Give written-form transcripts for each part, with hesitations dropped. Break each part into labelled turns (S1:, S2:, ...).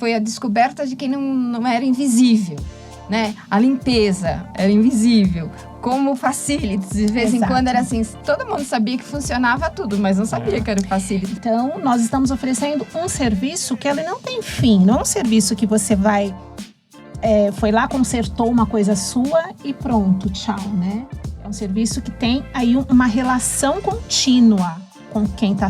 S1: foi a descoberta de quem não era invisível, né? A limpeza era invisível. Como facilities, de vez em quando era assim, todo mundo sabia que funcionava tudo, mas não sabia que era facility.
S2: Então, nós estamos oferecendo um serviço que ele não tem fim, não é um serviço que você vai, foi lá, consertou uma coisa sua e pronto, tchau, né? É um serviço que tem aí uma relação contínua com quem está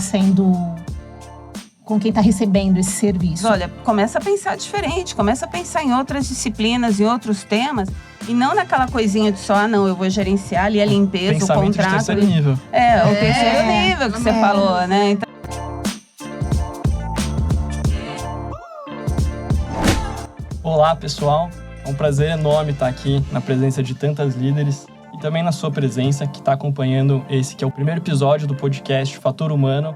S2: recebendo esse serviço.
S3: Olha, começa a pensar diferente, começa a pensar em outras disciplinas, em outros temas, e não naquela coisinha de só, não, eu vou gerenciar ali a limpeza,
S4: pensamento
S3: o contrato.
S4: De terceiro nível.
S3: O terceiro nível que você falou, né? Então...
S4: Olá, pessoal. É um prazer enorme estar aqui na presença de tantas líderes e também na sua presença que está acompanhando esse que é o primeiro episódio do podcast Fator Humano,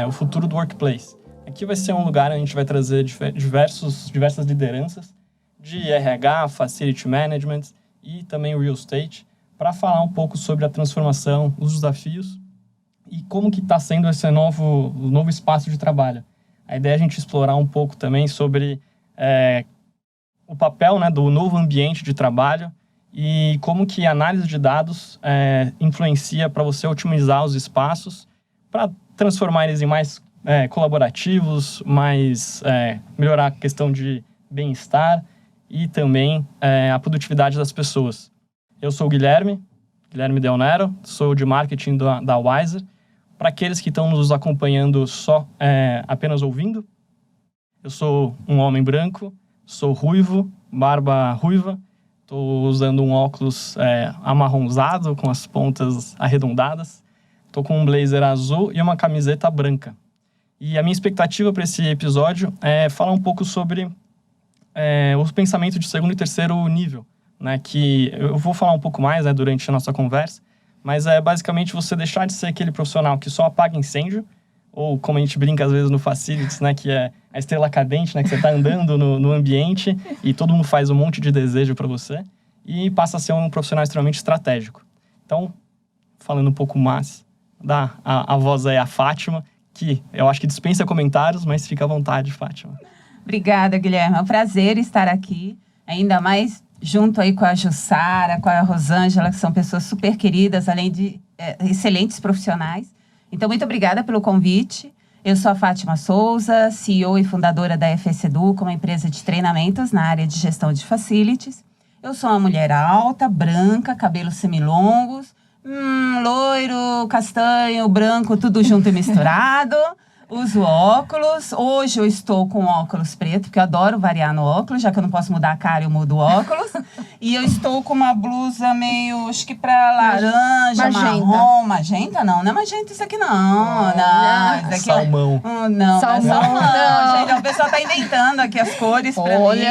S4: o futuro do workplace. Aqui vai ser um lugar onde a gente vai trazer diversas lideranças de RH, Facility Management e também Real Estate para falar um pouco sobre a transformação, os desafios e como que está sendo esse novo espaço de trabalho. A ideia é a gente explorar um pouco também sobre o papel, né, do novo ambiente de trabalho e como que a análise de dados influencia para você otimizar os espaços para transformar eles em mais colaborativos, mais melhorar a questão de bem-estar e também a produtividade das pessoas. Eu sou o Guilherme Del Nero, sou de marketing da Wiser. Para aqueles que estão nos acompanhando só apenas ouvindo, eu sou um homem branco, sou ruivo, barba ruiva, estou usando um óculos amarronzado com as pontas arredondadas, estou com um blazer azul e uma camiseta branca. E a minha expectativa para esse episódio é falar um pouco sobre o pensamento de segundo e terceiro nível, né, que eu vou falar um pouco mais, né, durante a nossa conversa, mas é basicamente você deixar de ser aquele profissional que só apaga incêndio, ou como a gente brinca às vezes no Facilities, né, que é a estrela cadente, né, que você está andando no ambiente e todo mundo faz um monte de desejo para você, e passa a ser um profissional extremamente estratégico. Então, falando um pouco mais, dá a voz aí a Fátima, que eu acho que dispensa comentários, mas fica à vontade, Fátima.
S3: Obrigada, Guilherme. É um prazer estar aqui, ainda mais junto aí com a Jussara, com a Rosângela, que são pessoas super queridas, além de excelentes profissionais. Então, muito obrigada pelo convite. Eu sou a Fátima Souza, CEO e fundadora da FS Educa, uma empresa de treinamentos na área de gestão de facilities. Eu sou uma mulher alta, branca, cabelos semilongos, loiro, castanho, branco, tudo junto e misturado. Uso óculos. Hoje eu estou com óculos preto, porque eu adoro variar no óculos, já que eu não posso mudar a cara, eu mudo o óculos. E eu estou com uma blusa meio, acho que pra laranja,
S1: magenta.
S3: marrom. Magenta não é magenta isso aqui não. Não, isso aqui
S4: salmão.
S3: Não,
S1: Salmão,
S3: não, gente. O pessoal tá inventando aqui as cores pra mim.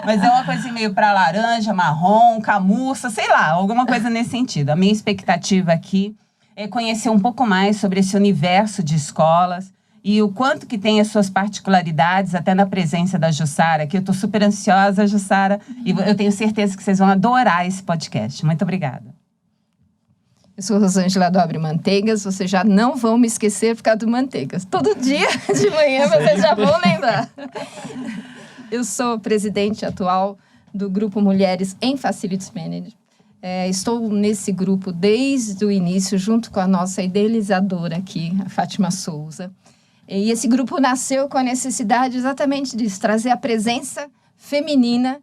S3: Mas é uma coisa assim, meio pra laranja, marrom, camurça, sei lá, alguma coisa nesse sentido. A minha expectativa aqui é conhecer um pouco mais sobre esse universo de escolas, e o quanto que tem as suas particularidades, até na presença da Jussara, que eu estou super ansiosa, Jussara, e eu tenho certeza que vocês vão adorar esse podcast. Muito obrigada.
S1: Eu sou Rosângela do Abre Manteigas, vocês já não vão me esquecer por causa do Manteigas. Todo dia de manhã vocês já vão lembrar. Eu sou presidente atual do Grupo Mulheres em Facilities Management. Estou nesse grupo desde o início, junto com a nossa idealizadora aqui, a Fátima Souza. E esse grupo nasceu com a necessidade exatamente disso, trazer a presença feminina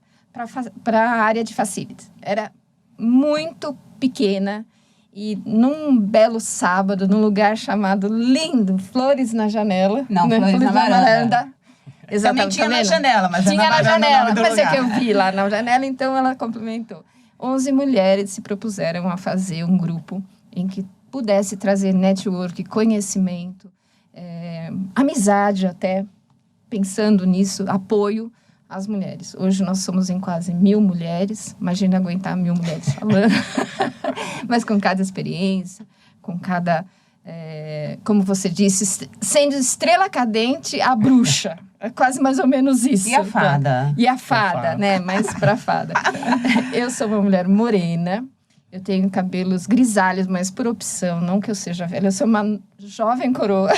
S1: para a área de facilities. Era muito pequena e num belo sábado, num lugar chamado lindo, Flores na Janela.
S3: Não, né? Flores na Varanda.
S1: Exatamente.
S3: Também tinha na janela, mas
S1: tinha na janela, mas
S3: lugar.
S1: É que eu vi lá na janela, então ela complementou. 11 mulheres se propuseram a fazer um grupo em que pudesse trazer network, conhecimento, amizade até, pensando nisso, apoio às mulheres. Hoje nós somos em quase 1.000 mulheres, imagina aguentar 1.000 mulheres falando, mas com cada experiência, com cada, como você disse, sendo estrela cadente a bruxa. É quase mais ou menos isso.
S3: E a fada.
S1: E a fada, né? Mais pra fada. Eu sou uma mulher morena. Eu tenho cabelos grisalhos, mas por opção. Não que eu seja velha. Eu sou uma jovem coroa.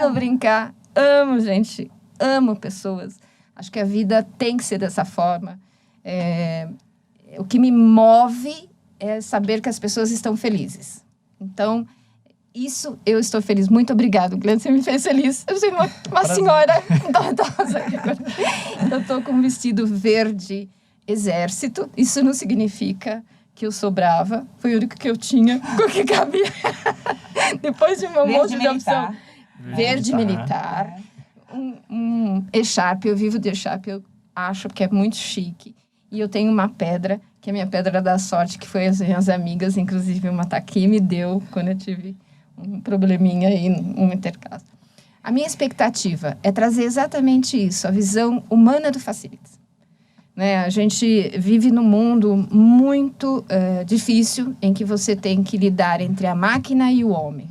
S1: amo brincar, amo gente, amo pessoas. Acho que a vida tem que ser dessa forma. O que me move é saber que as pessoas estão felizes. Então, isso eu estou feliz. Muito obrigada, Glenn, você me fez feliz. Eu sou uma senhora idosa. Eu estou com um vestido verde exército. Isso não significa que eu sou brava. Foi o único que eu tinha, com o que cabia. Depois de um monte de opção. Verde militar. Um echarpe, eu vivo de echarpe, eu acho que é muito chique. E eu tenho uma pedra, que é a minha pedra da sorte, que foi as minhas amigas, inclusive uma tá aqui, me deu quando eu tive um probleminha aí, um intercaso. A minha expectativa é trazer exatamente isso, a visão humana do Facilities. Né? A gente vive num mundo muito difícil, em que você tem que lidar entre a máquina e o homem,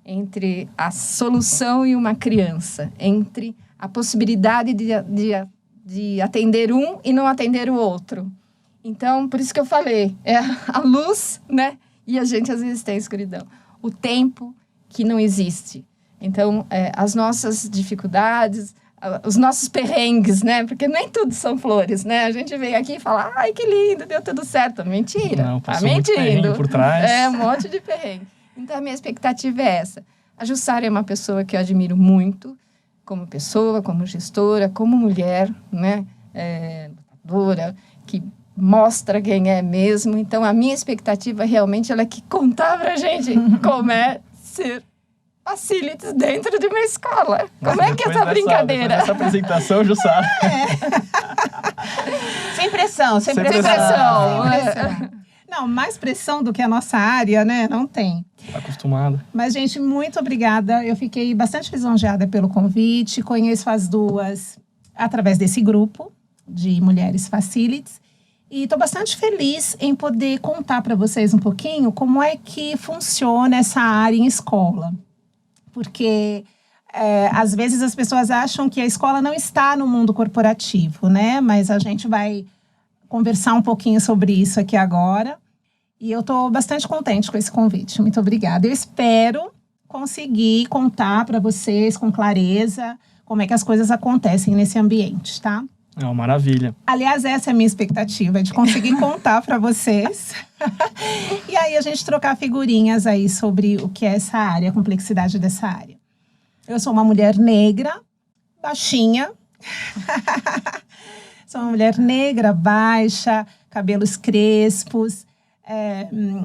S1: entre a solução e uma criança, entre a possibilidade de atender um e não atender o outro. Então, por isso que eu falei, é a luz, né? E a gente às vezes tem a escuridão. O tempo que não existe. Então, as nossas dificuldades, os nossos perrengues, né? Porque nem tudo são flores, né? A gente vem aqui e fala, ai, que lindo, deu tudo certo. Mentira,
S4: não,
S1: tá mentindo.
S4: Perrengue por trás.
S1: Um monte de perrengue. Então, a minha expectativa é essa. A Jussara é uma pessoa que eu admiro muito, como pessoa, como gestora, como mulher, né? Lutadora, que mostra quem é mesmo. Então, a minha expectativa realmente ela é que contar pra gente como é ser Facilities dentro de uma escola. Como é que é essa brincadeira?
S4: Essa apresentação, Jussara.
S3: Sem pressão, sem pressão.
S2: Não, mais pressão do que a nossa área, né? Não tem.
S4: Tá acostumada.
S2: Mas, gente, muito obrigada. Eu fiquei bastante lisonjeada pelo convite. Conheço as duas através desse grupo de Mulheres Facilities. E estou bastante feliz em poder contar para vocês um pouquinho como é que funciona essa área em escola. Porque, às vezes, as pessoas acham que a escola não está no mundo corporativo, né? Mas a gente vai conversar um pouquinho sobre isso aqui agora. E eu estou bastante contente com esse convite. Muito obrigada. Eu espero conseguir contar para vocês com clareza como é que as coisas acontecem nesse ambiente, tá?
S4: Maravilha.
S2: Aliás, essa é a minha expectativa, de conseguir contar para vocês. E aí a gente trocar figurinhas aí sobre o que é essa área, a complexidade dessa área. Eu sou uma mulher negra, baixinha. Sou uma mulher negra, baixa, cabelos crespos.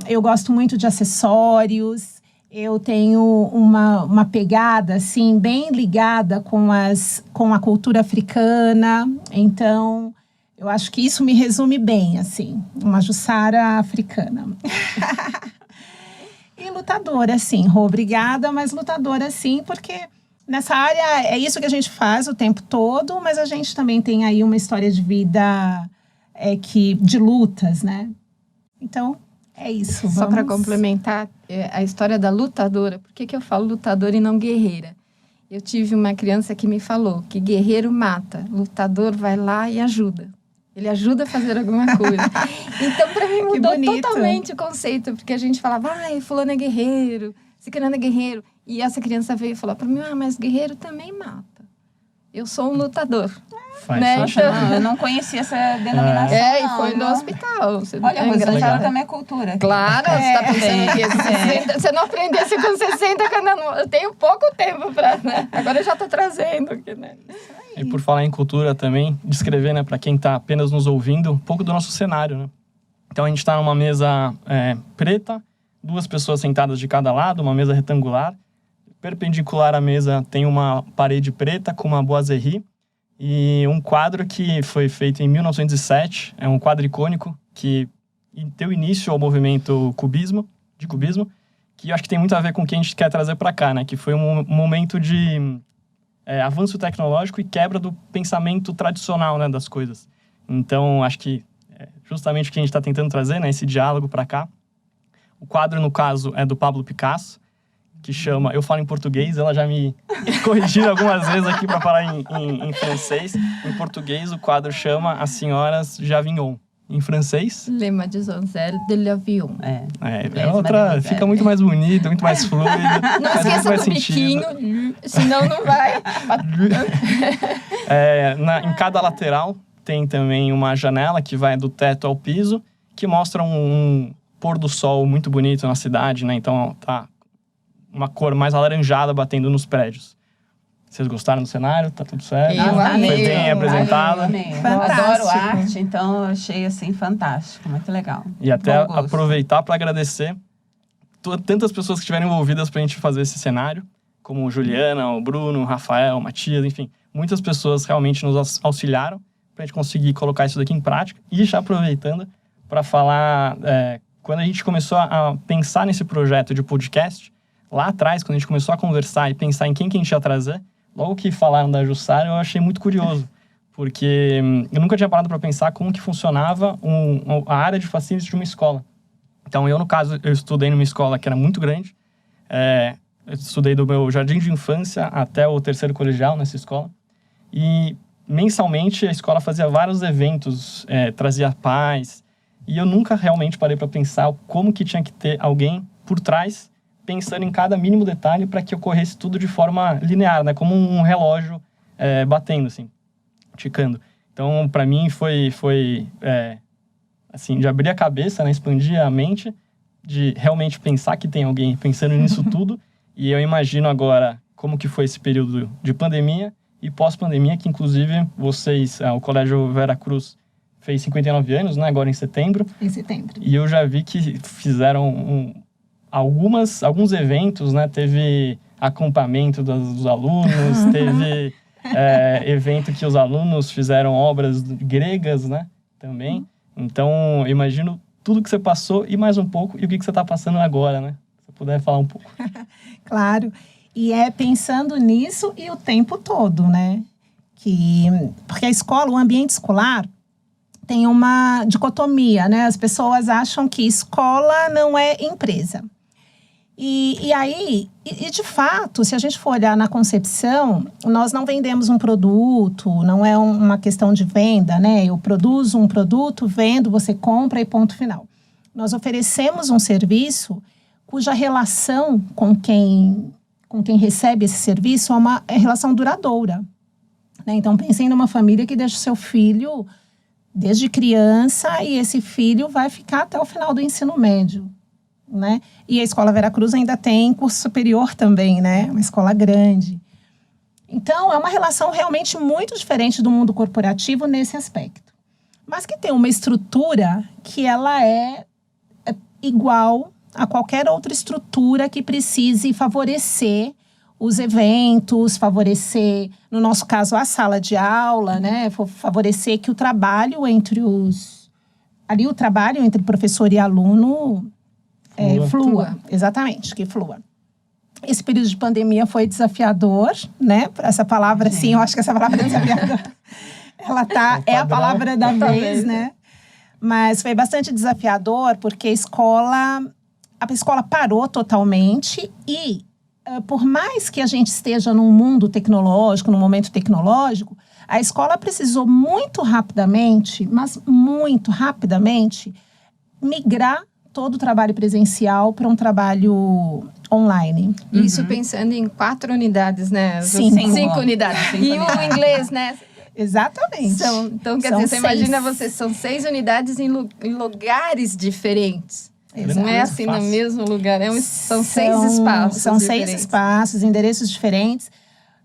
S2: Eu gosto muito de acessórios. Eu tenho uma pegada, assim, bem ligada com a cultura africana. Então, eu acho que isso me resume bem, assim. Uma Jussara africana. E lutadora, sim. Rô, obrigada, mas lutadora, sim, porque nessa área é isso que a gente faz o tempo todo, mas a gente também tem aí uma história de vida de lutas, né? Então, é isso.
S1: Só para complementar a história da lutadora. Por que eu falo lutadora e não guerreira? Eu tive uma criança que me falou que guerreiro mata, lutador vai lá e ajuda. Ele ajuda a fazer alguma coisa. Então, para mim, mudou totalmente o conceito. Porque a gente falava, fulano é guerreiro, ciclano é guerreiro. E essa criança veio e falou para mim, mas guerreiro também mata. Eu sou um lutador.
S3: Né? Então, eu não conhecia essa denominação.
S1: E foi no hospital.
S3: Olha, Rosângela também é cultura.
S1: Claro, você está pensando aqui. Se eu não aprendesse com 60, eu tenho pouco tempo para, né? Agora eu já estou trazendo aqui, né?
S4: E por falar em cultura também, descrever, né, para quem está apenas nos ouvindo, um pouco do nosso cenário, né? Então a gente está numa mesa preta, 2 pessoas sentadas de cada lado, uma mesa retangular. Perpendicular à mesa tem uma parede preta com uma boiserie. E um quadro que foi feito em 1907, é um quadro icônico que deu início ao movimento cubismo, que eu acho que tem muito a ver com o que a gente quer trazer para cá, né? Que foi um momento de avanço tecnológico e quebra do pensamento tradicional, né, das coisas. Então, acho que justamente o que a gente está tentando trazer, né, esse diálogo para cá. O quadro, no caso, é do Pablo Picasso, que chama... Eu falo em português, ela já me corrigiu algumas vezes aqui para falar em francês. Em português, o quadro chama As Senhoras de Avignon. em francês.
S1: Le Mademoiselle de l'avion.
S4: É outra, fica muito mais bonito, muito mais fluido.
S1: Não esqueça do biquinho, senão não vai.
S4: Em cada lateral tem também uma janela que vai do teto ao piso, que mostra um pôr do sol muito bonito na cidade, né? Então tá uma cor mais alaranjada batendo nos prédios. Vocês gostaram do cenário? Tá tudo certo?
S1: Eu amei.
S4: Foi bem apresentado.
S3: Amei. Eu
S2: Fantástico.
S3: adoro arte, então eu achei assim fantástico, muito legal.
S4: E até
S3: Bom gosto.
S4: aproveitar para agradecer tantas pessoas que estiveram envolvidas para a gente fazer esse cenário, como o Juliana, o Bruno, o Rafael, o Matias, enfim. Muitas pessoas realmente nos auxiliaram para a gente conseguir colocar isso daqui em prática. E já aproveitando para falar, quando a gente começou a pensar nesse projeto de podcast, lá atrás, quando a gente começou a conversar e pensar em quem que a gente ia trazer, logo que falaram da Jussara, eu achei muito curioso, porque eu nunca tinha parado para pensar como que funcionava a área de facilities de uma escola. Então, no caso, eu estudei numa escola que era muito grande, eu estudei do meu jardim de infância até o 3º colegial nessa escola, e mensalmente a escola fazia vários eventos, trazia paz, e eu nunca realmente parei para pensar como que tinha que ter alguém por trás, pensando em cada mínimo detalhe para que ocorresse tudo de forma linear, né? Como um relógio batendo, assim, ticando. Então, para mim, foi assim, de abrir a cabeça, né? Expandir a mente, de realmente pensar que tem alguém pensando nisso tudo. E eu imagino agora como que foi esse período de pandemia e pós-pandemia, que inclusive vocês, o Colégio Vera Cruz fez 59 anos, né? Agora em setembro.
S2: Em setembro.
S4: E eu já vi que fizeram alguns eventos, né? Teve acampamento dos alunos, teve evento que os alunos fizeram obras gregas, né? Também. Então, eu imagino tudo que você passou e mais um pouco, e o que você está passando agora, né? Se você puder falar um pouco.
S2: Claro. E pensando nisso e o tempo todo, né? Porque a escola, o ambiente escolar, tem uma dicotomia, né? As pessoas acham que escola não é empresa. E aí, de fato, se a gente for olhar na concepção, nós não vendemos um produto, não é uma questão de venda, né? Eu produzo um produto, vendo, você compra e ponto final. Nós oferecemos um serviço cuja relação com quem recebe esse serviço é uma relação duradoura, né? Então, pensem numa família que deixa o seu filho desde criança e esse filho vai ficar até o final do ensino médio, né? E a Escola Vera Cruz ainda tem curso superior também, né? Uma escola grande. Então, é uma relação realmente muito diferente do mundo corporativo nesse aspecto. Mas que tem uma estrutura que ela é igual a qualquer outra estrutura que precise favorecer os eventos, favorecer, no nosso caso, a sala de aula, né? Favorecer que o trabalho entre o trabalho entre professor e aluno flua. Exatamente, que flua. Esse período de pandemia foi desafiador, né? Essa palavra, sim, eu acho que essa palavra é desafiadora. É a palavra da vez, né? Mas foi bastante desafiador porque a escola parou totalmente e, por mais que a gente esteja num mundo tecnológico, num momento tecnológico, a escola precisou muito rapidamente, mas muito rapidamente, migrar todo o trabalho presencial para um trabalho online.
S1: Isso pensando em 4 unidades, né?
S2: 5
S1: unidades. E o inglês, né?
S2: Exatamente.
S1: Então, quer dizer, você imagina são 6 unidades em lugares diferentes.
S2: Exato.
S1: Não é assim no mesmo lugar, são 6 espaços.
S2: São
S1: diferentes.
S2: 6 espaços, endereços diferentes.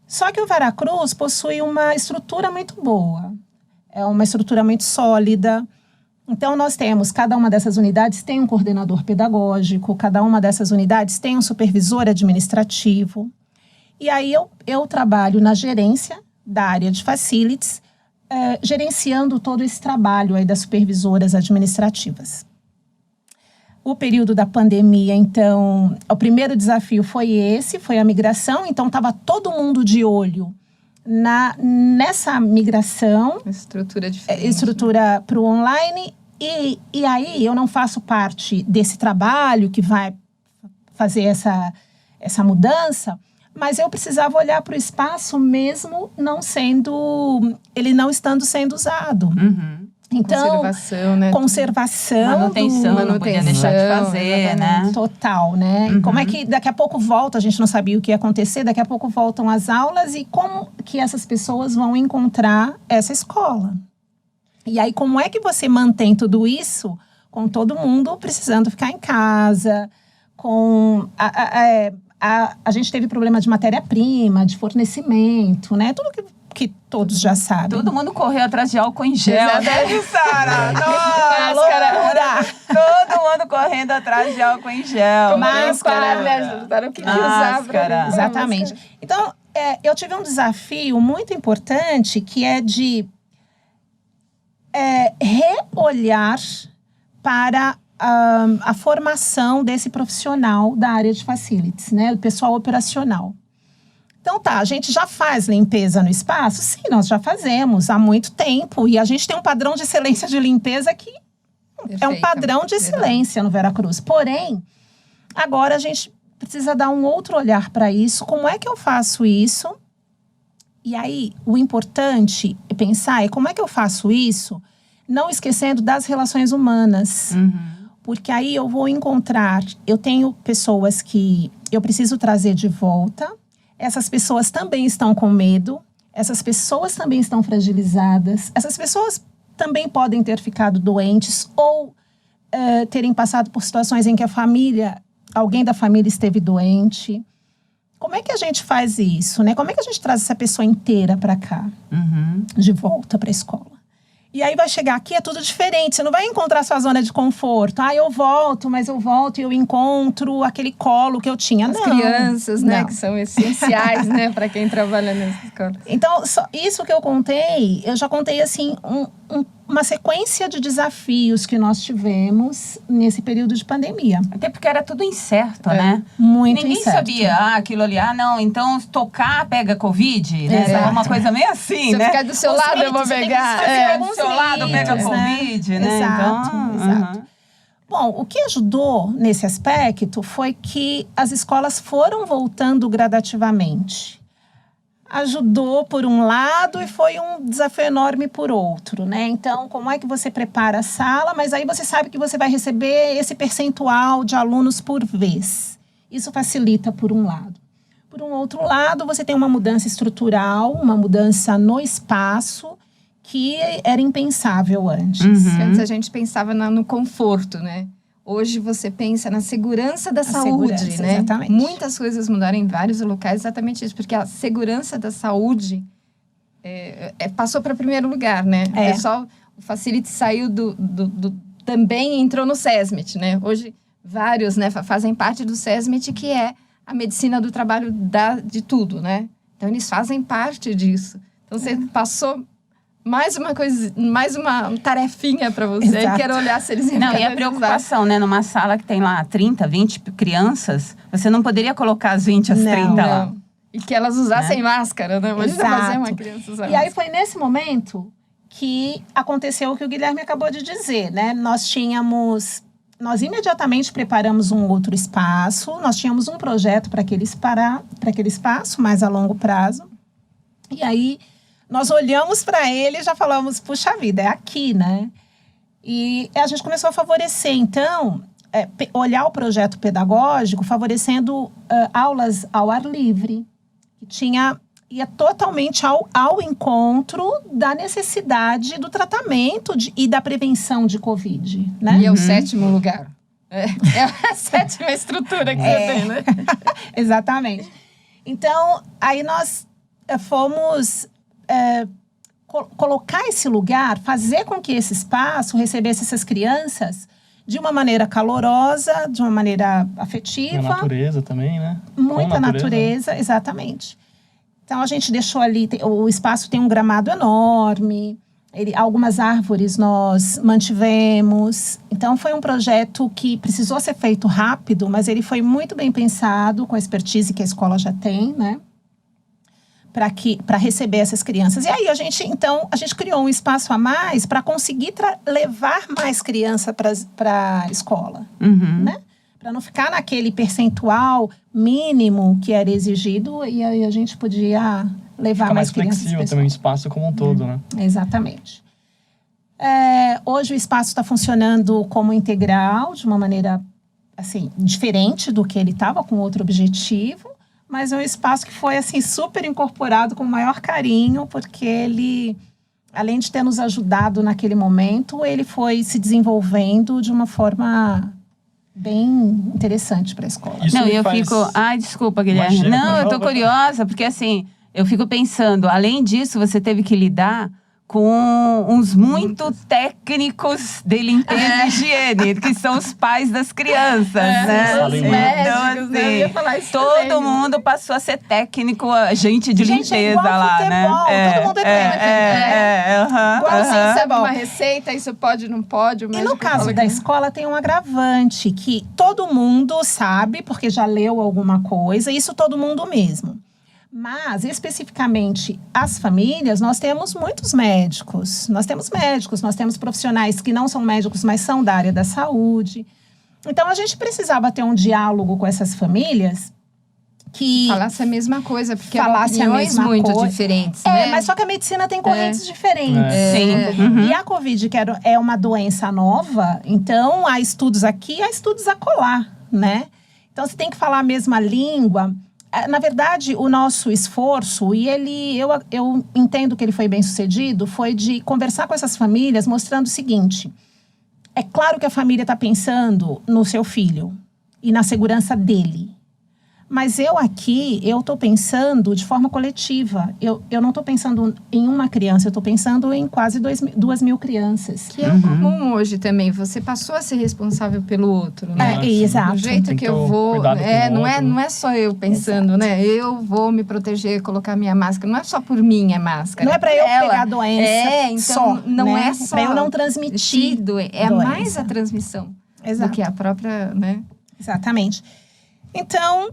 S2: Só que o Vera Cruz possui uma estrutura muito boa. É uma estrutura muito sólida. Então, nós temos, cada uma dessas unidades tem um coordenador pedagógico, cada uma dessas unidades tem um supervisor administrativo. E aí, eu trabalho na gerência da área de facilities, gerenciando todo esse trabalho aí das supervisoras administrativas. O período da pandemia, então, o primeiro desafio foi a migração. Então, estava todo mundo de olho nessa migração.
S1: Estrutura diferente.
S2: Estrutura para o online. E aí, eu não faço parte desse trabalho que vai fazer essa mudança, mas eu precisava olhar para o espaço mesmo ele não estando sendo usado. Então,
S1: conservação, né?
S2: Conservação,
S3: manutenção, não podia deixar de fazer, né?
S2: Total, né? E como é que daqui a pouco volta, a gente não sabia o que ia acontecer, daqui a pouco voltam as aulas e como que essas pessoas vão encontrar essa escola? E aí, como é que você mantém tudo isso com todo mundo precisando ficar em casa, com... A gente teve problema de matéria-prima, de fornecimento, né? Tudo que todos já sabem.
S3: Todo mundo correu atrás de álcool em gel, né, Sara?
S2: Máscara!
S3: Todo mundo correndo atrás de álcool em gel.
S1: Máscara, né? Ajudaram o que usar.
S2: Exatamente. Então, eu tive um desafio muito importante, que é de reolhar para a formação desse profissional da área de facilities, né? Do pessoal operacional. Então a gente já faz limpeza no espaço? Sim, nós já fazemos há muito tempo. E a gente tem um padrão de excelência de limpeza que é um padrão de excelência no Veracruz. Porém, agora a gente precisa dar um outro olhar para isso. Como é que eu faço isso? E aí, o importante é pensar como é que eu faço isso, não esquecendo das relações humanas. Porque aí eu vou encontrar, eu tenho pessoas que eu preciso trazer de volta. Essas pessoas também estão com medo, essas pessoas também estão fragilizadas, essas pessoas também podem ter ficado doentes ou terem passado por situações em que alguém da família esteve doente. Como é que a gente faz isso, né? Como é que a gente traz essa pessoa inteira para cá, de volta para a escola? E aí vai chegar aqui, é tudo diferente. Você não vai encontrar sua zona de conforto. Eu volto, mas eu volto e eu encontro aquele colo que eu tinha.
S1: As crianças, né? Que são essenciais, né? Para quem trabalha nessa escola.
S2: Então, isso que eu já contei, assim, uma sequência de desafios que nós tivemos nesse período de pandemia.
S3: Até porque era tudo incerto, né?
S2: Muito
S3: Ninguém
S2: incerto.
S3: sabia, aquilo ali, não, então tocar pega Covid, né? É uma coisa meio assim,
S1: Se
S3: né?
S1: eu ficar do seu lado, eu vou pegar.
S3: Do seu lado pega Covid, né?
S2: Exato. Bom, o que ajudou nesse aspecto foi que as escolas foram voltando gradativamente. Ajudou por um lado e foi um desafio enorme por outro, né? Então, como é que você prepara a sala? Mas aí você sabe que você vai receber esse percentual de alunos por vez. Isso facilita por um lado. Por um outro lado, você tem uma mudança estrutural, uma mudança no espaço, que era impensável antes.
S1: Antes a gente pensava no conforto, né? Hoje você pensa na segurança da saúde, né?
S2: Exatamente.
S1: Muitas coisas mudaram em vários locais, exatamente isso. Porque a segurança da saúde passou para primeiro lugar, né? O pessoal, o Facility saiu também entrou no SESMIT, né? Hoje, vários, né, fazem parte do SESMIT, que é a medicina do trabalho de tudo, né? Então, eles fazem parte disso. Então, você passou... Mais uma coisa, mais uma tarefinha para você,
S2: Exato.
S1: que era olhar se eles iam
S3: Não, e a preocupação, né? Numa sala que tem lá 30, 20 crianças, você não poderia colocar as 20, as 30 lá.
S1: E que elas usassem máscara, né? Imagina fazer uma
S2: Exato.
S1: criança usar
S2: E aí foi nesse momento que aconteceu o que o Guilherme acabou de dizer, né? Nós imediatamente preparamos um outro espaço, nós tínhamos um projeto para aquele espaço, mais a longo prazo. E aí... nós olhamos para ele e já falamos, puxa vida, é aqui, né? E a gente começou a favorecer, então, olhar o projeto pedagógico, favorecendo aulas ao ar livre, que ia totalmente ao encontro da necessidade do tratamento e da prevenção de Covid, né?
S1: E é o 7º lugar. É a 7ª estrutura que você tem, né?
S2: Exatamente. Então, aí nós fomos... colocar esse lugar, fazer com que esse espaço recebesse essas crianças de uma maneira calorosa, de uma maneira afetiva.
S4: Na natureza também, né?
S2: Muita natureza, exatamente. Então, a gente deixou ali, o espaço tem um gramado enorme, algumas árvores nós mantivemos. Então, foi um projeto que precisou ser feito rápido, mas ele foi muito bem pensado, com a expertise que a escola já tem, né? Para receber essas crianças. E aí, a gente criou um espaço a mais para conseguir levar mais criança para a escola, né? Para não ficar naquele percentual mínimo que era exigido, e aí a gente podia levar mais crianças.
S4: Fica mais flexível também o espaço como um todo, né?
S2: Exatamente. Hoje o espaço está funcionando como integral, de uma maneira assim, diferente do que ele estava, com outro objetivo, mas é um espaço que foi assim, super incorporado com o maior carinho, porque ele, além de ter nos ajudado naquele momento, ele foi se desenvolvendo de uma forma bem interessante para a escola.
S3: Não, eu fico... Ai, desculpa, Guilherme.
S4: Imagina,
S3: não, eu tô curiosa, porque assim, eu fico pensando, além disso, você teve que lidar com uns muito técnicos de limpeza e higiene, que são os pais das crianças, né?
S1: Os
S4: Então,
S1: médicos, né? Eu ia falar isso
S3: todo
S1: também.
S3: mundo passou a ser técnico, agente de limpeza
S2: é igual
S3: lá,
S2: futebol,
S3: né?
S2: todo mundo é
S1: Igual assim, sabe
S2: futebol.
S1: uma receita, isso pode, não pode. O
S2: E
S1: médico
S2: no caso
S1: fala
S2: da
S1: que-
S2: escola tem um agravante que todo mundo sabe, porque já leu alguma coisa, isso todo mundo mesmo. Mas, especificamente, as famílias, nós temos muitos médicos. Nós temos profissionais que não são médicos, mas são da área da saúde. Então, a gente precisava ter um diálogo com essas famílias que...
S1: Falasse a mesma coisa, porque eram
S2: Falasse a
S1: opiniões
S2: mesma
S1: muito
S2: coisa.
S1: diferentes, né?
S2: mas só que a medicina tem correntes diferentes.
S3: Sim. Uhum.
S2: E a Covid, que é uma doença nova, então há estudos aqui, há estudos acolá, né? Então, você tem que falar a mesma língua. Na verdade, o nosso esforço, e eu entendo que ele foi bem sucedido, foi de conversar com essas famílias, mostrando o seguinte: é claro que a família está pensando no seu filho e na segurança dele. Mas eu estou pensando de forma coletiva. Eu não estou pensando em uma criança, eu estou pensando em quase 2.000 crianças.
S1: Que é o comum hoje também. Você passou a ser responsável pelo outro, né?
S2: Exato.
S1: Do jeito
S4: Tem
S1: que
S4: que
S1: eu
S4: ter
S1: vou.
S4: cuidado com o
S1: Não é,
S4: outro.
S1: não é só eu pensando, né? Eu vou me proteger, colocar minha máscara. Não é só por mim a máscara.
S2: Não é para eu pegar a doença
S1: então
S2: só,
S1: não
S2: né?
S1: é só.
S2: Para eu não transmitir
S1: É
S2: doença.
S1: mais a transmissão
S2: Exato.
S1: do que a própria, né?
S2: Exatamente. Então,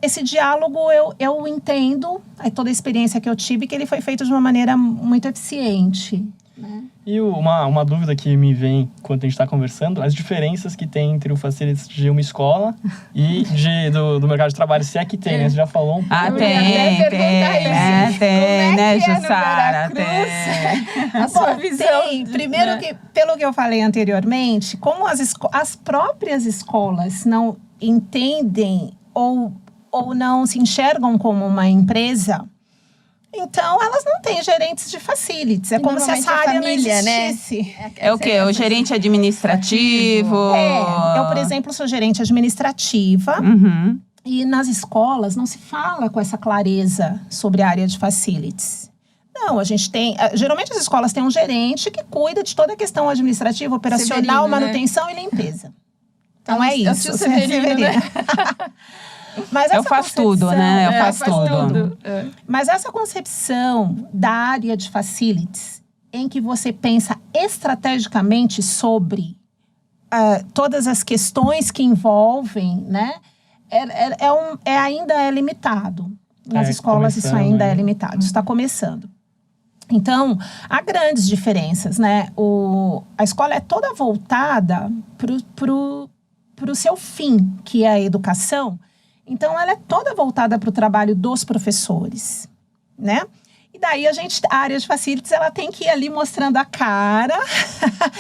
S2: esse diálogo eu entendo, toda a experiência que eu tive, que ele foi feito de uma maneira muito eficiente. Né?
S4: E uma dúvida que me vem quando a gente está conversando, as diferenças que tem entre o facilities de uma escola e do mercado de trabalho, se é que tem, né? Você já falou um pouco.
S3: Ah,
S1: Eu ia
S3: tem,
S1: até perguntar isso.
S3: tem,
S1: Como é
S3: né,
S1: que é no
S3: Jussara?
S1: Veracruz?
S3: Tem.
S1: A sua visão.
S2: Tem. Primeiro, pelo que eu falei anteriormente, como as próprias escolas não entendem ou não se enxergam como uma empresa, então elas não têm gerentes de facilities. É
S1: E
S2: como se essa
S1: normalmente a
S2: área
S1: família,
S2: não
S1: né?
S2: existisse.
S3: É o quê? O gerente administrativo?
S2: Eu, por exemplo, sou gerente administrativa.
S3: Uhum.
S2: E nas escolas não se fala com essa clareza sobre a área de facilities. Não, a gente tem... Geralmente as escolas têm um gerente que cuida de toda a questão administrativa, operacional,
S1: Severino, né?
S2: manutenção e limpeza. Então é
S1: É o
S2: isso.
S1: tio Severino, né?
S2: Mas
S3: Eu
S2: essa
S3: faço tudo,
S2: concepção-
S3: né? Eu faço tudo.
S2: Mas essa concepção da área de facilities, em que você pensa estrategicamente sobre todas as questões que envolvem, né? Ainda é limitado. Nas escolas isso
S4: começando,
S2: ainda
S4: né?
S2: é limitado. Isso está começando. Então, há grandes diferenças, né? A escola é toda voltada para o seu fim, que é a educação. Então, ela é toda voltada para o trabalho dos professores, né? E daí, a área de facilities, ela tem que ir ali mostrando a cara.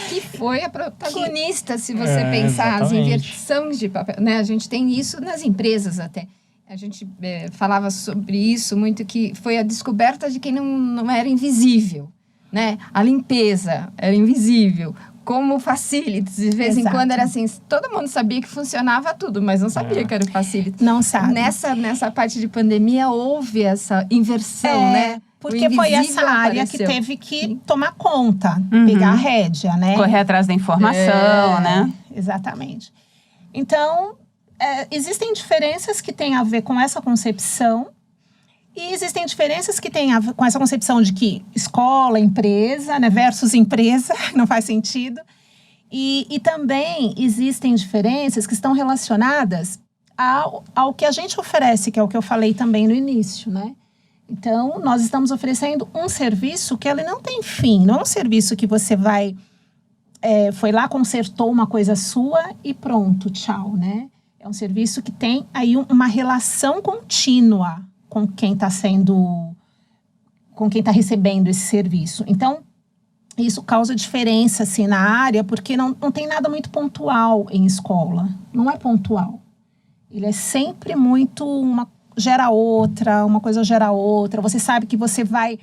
S1: Que foi a protagonista, se você pensar, as
S4: exatamente.
S1: inversões de papel. Né? A gente tem isso nas empresas até. A gente falava sobre isso muito, que foi a descoberta de quem não era invisível. Né? A limpeza era invisível. Como facilities, de vez em
S2: Exato.
S1: quando era assim, todo mundo sabia que funcionava tudo, mas não sabia que era o facilities.
S2: Não sabe.
S1: Nessa parte de pandemia, houve essa inversão, né?
S2: Porque
S1: O
S2: foi
S1: invisível
S2: essa área
S1: apareceu.
S2: que teve que tomar conta,
S3: Uhum.
S2: pegar a rédea, né?
S3: Correr atrás da informação, né?
S2: Exatamente. Então, existem diferenças que têm a ver com essa concepção e existem diferenças que têm a ver com essa concepção de que escola, empresa, né, versus empresa, não faz sentido. E também existem diferenças que estão relacionadas ao que a gente oferece, que é o que eu falei também no início, né? Então, nós estamos oferecendo um serviço que ele não tem fim. Não é um serviço que você foi lá, consertou uma coisa sua e pronto, tchau, né? É um serviço que tem aí uma relação contínua com quem está recebendo esse serviço. Então, Isso causa diferença, assim, na área, porque não tem nada muito pontual em escola. Não é pontual. Ele é sempre muito uma coisa gera outra. Você sabe que você vai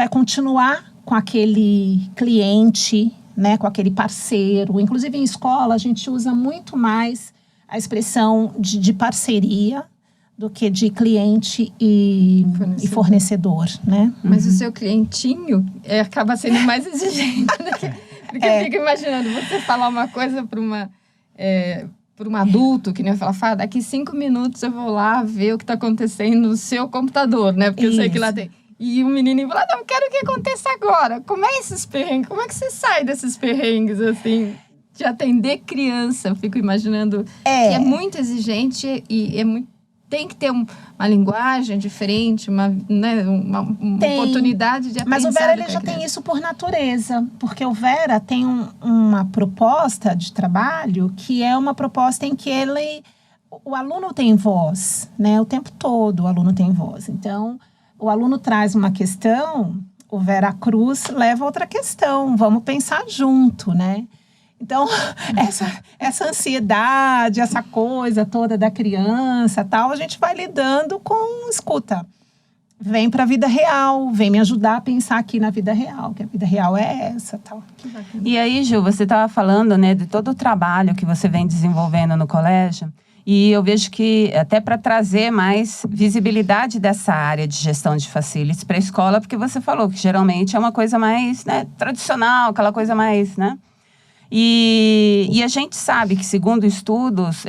S2: continuar com aquele cliente, né, com aquele parceiro. Inclusive, em escola, a gente usa muito mais a expressão de parceria do que de cliente e fornecedor, né?
S1: Mas o seu clientinho acaba sendo mais exigente, né? Porque eu fico imaginando, você falar uma coisa para um adulto, que nem eu falar, daqui 5 minutos eu vou lá ver o que está acontecendo no seu computador, né? Porque eu sei que lá tem. E o menininho fala, não, eu quero que aconteça agora. Como é esses perrengues? Como é que você sai desses perrengues, assim, de atender criança? Eu fico imaginando que é muito exigente e tem que ter uma linguagem diferente, uma oportunidade de aprendizado.
S2: Mas o Vera ele já tem isso por natureza, porque o Vera tem uma proposta de trabalho que é uma proposta em que o aluno tem voz, né? O tempo todo o aluno tem voz. Então, o aluno traz uma questão, o Vera Cruz leva outra questão, vamos pensar junto, né? Então, essa ansiedade, essa coisa toda da criança, tal, a gente vai lidando com, escuta, vem para a vida real, vem me ajudar a pensar aqui na vida real, que a vida real é essa, tal.
S3: E aí, Ju, você estava falando, né, de todo o trabalho que você vem desenvolvendo no colégio, e eu vejo que até para trazer mais visibilidade dessa área de gestão de facilities para a escola, porque você falou que geralmente é uma coisa mais, né, tradicional, aquela coisa mais, né? E a gente sabe que, segundo estudos,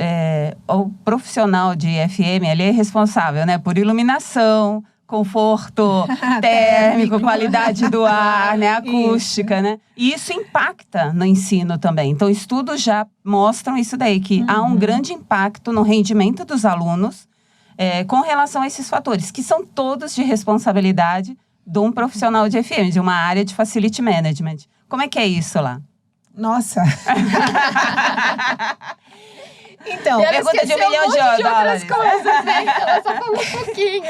S3: o profissional de FM ele é responsável, né, por iluminação, conforto térmico, qualidade do ar, né, acústica, né? E isso impacta no ensino também. Então, estudos já mostram isso daí, que há um grande impacto no rendimento dos alunos com relação a esses fatores, que são todos de responsabilidade de um profissional de FM, de uma área de Facility Management. Como é que é isso lá?
S2: Nossa! Então,
S3: pergunta de $1 milhão de dólares.
S1: Coisas, né? Ela só falou um pouquinho.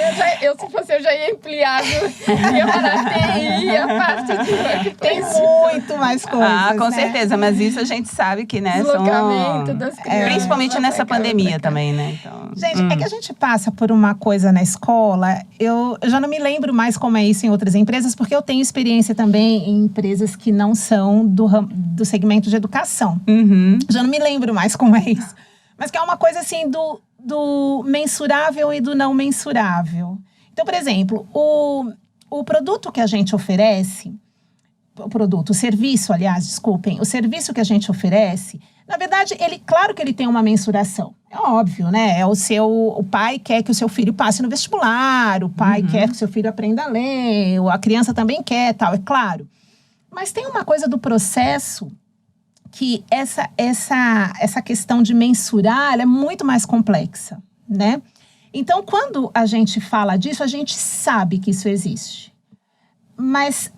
S1: Se fosse eu já ia ampliar, ia para a TI, a parte de
S2: tem muito mais coisas,
S3: com
S2: né?
S3: certeza, mas isso a gente sabe que, né,
S1: deslocamento das crianças.
S3: Principalmente nessa pandemia também, né? Então,
S2: gente, é que a gente passa por uma coisa na escola, eu já não me lembro mais como é isso em outras empresas, porque eu tenho experiência também em empresas que não são do segmento de educação. Já não me lembro mais como é isso. Mas que é uma coisa assim do mensurável e do não mensurável. Então, por exemplo, o produto que a gente oferece, o serviço que a gente oferece, na verdade, claro que ele tem uma mensuração. É óbvio, né? O pai quer que o seu filho passe no vestibular, o pai quer que o seu filho aprenda a ler, a criança também quer, tal, é claro. Mas tem uma coisa do processo que essa questão de mensurar ela é muito mais complexa, né? Então, quando a gente fala disso, a gente sabe que isso existe. Mas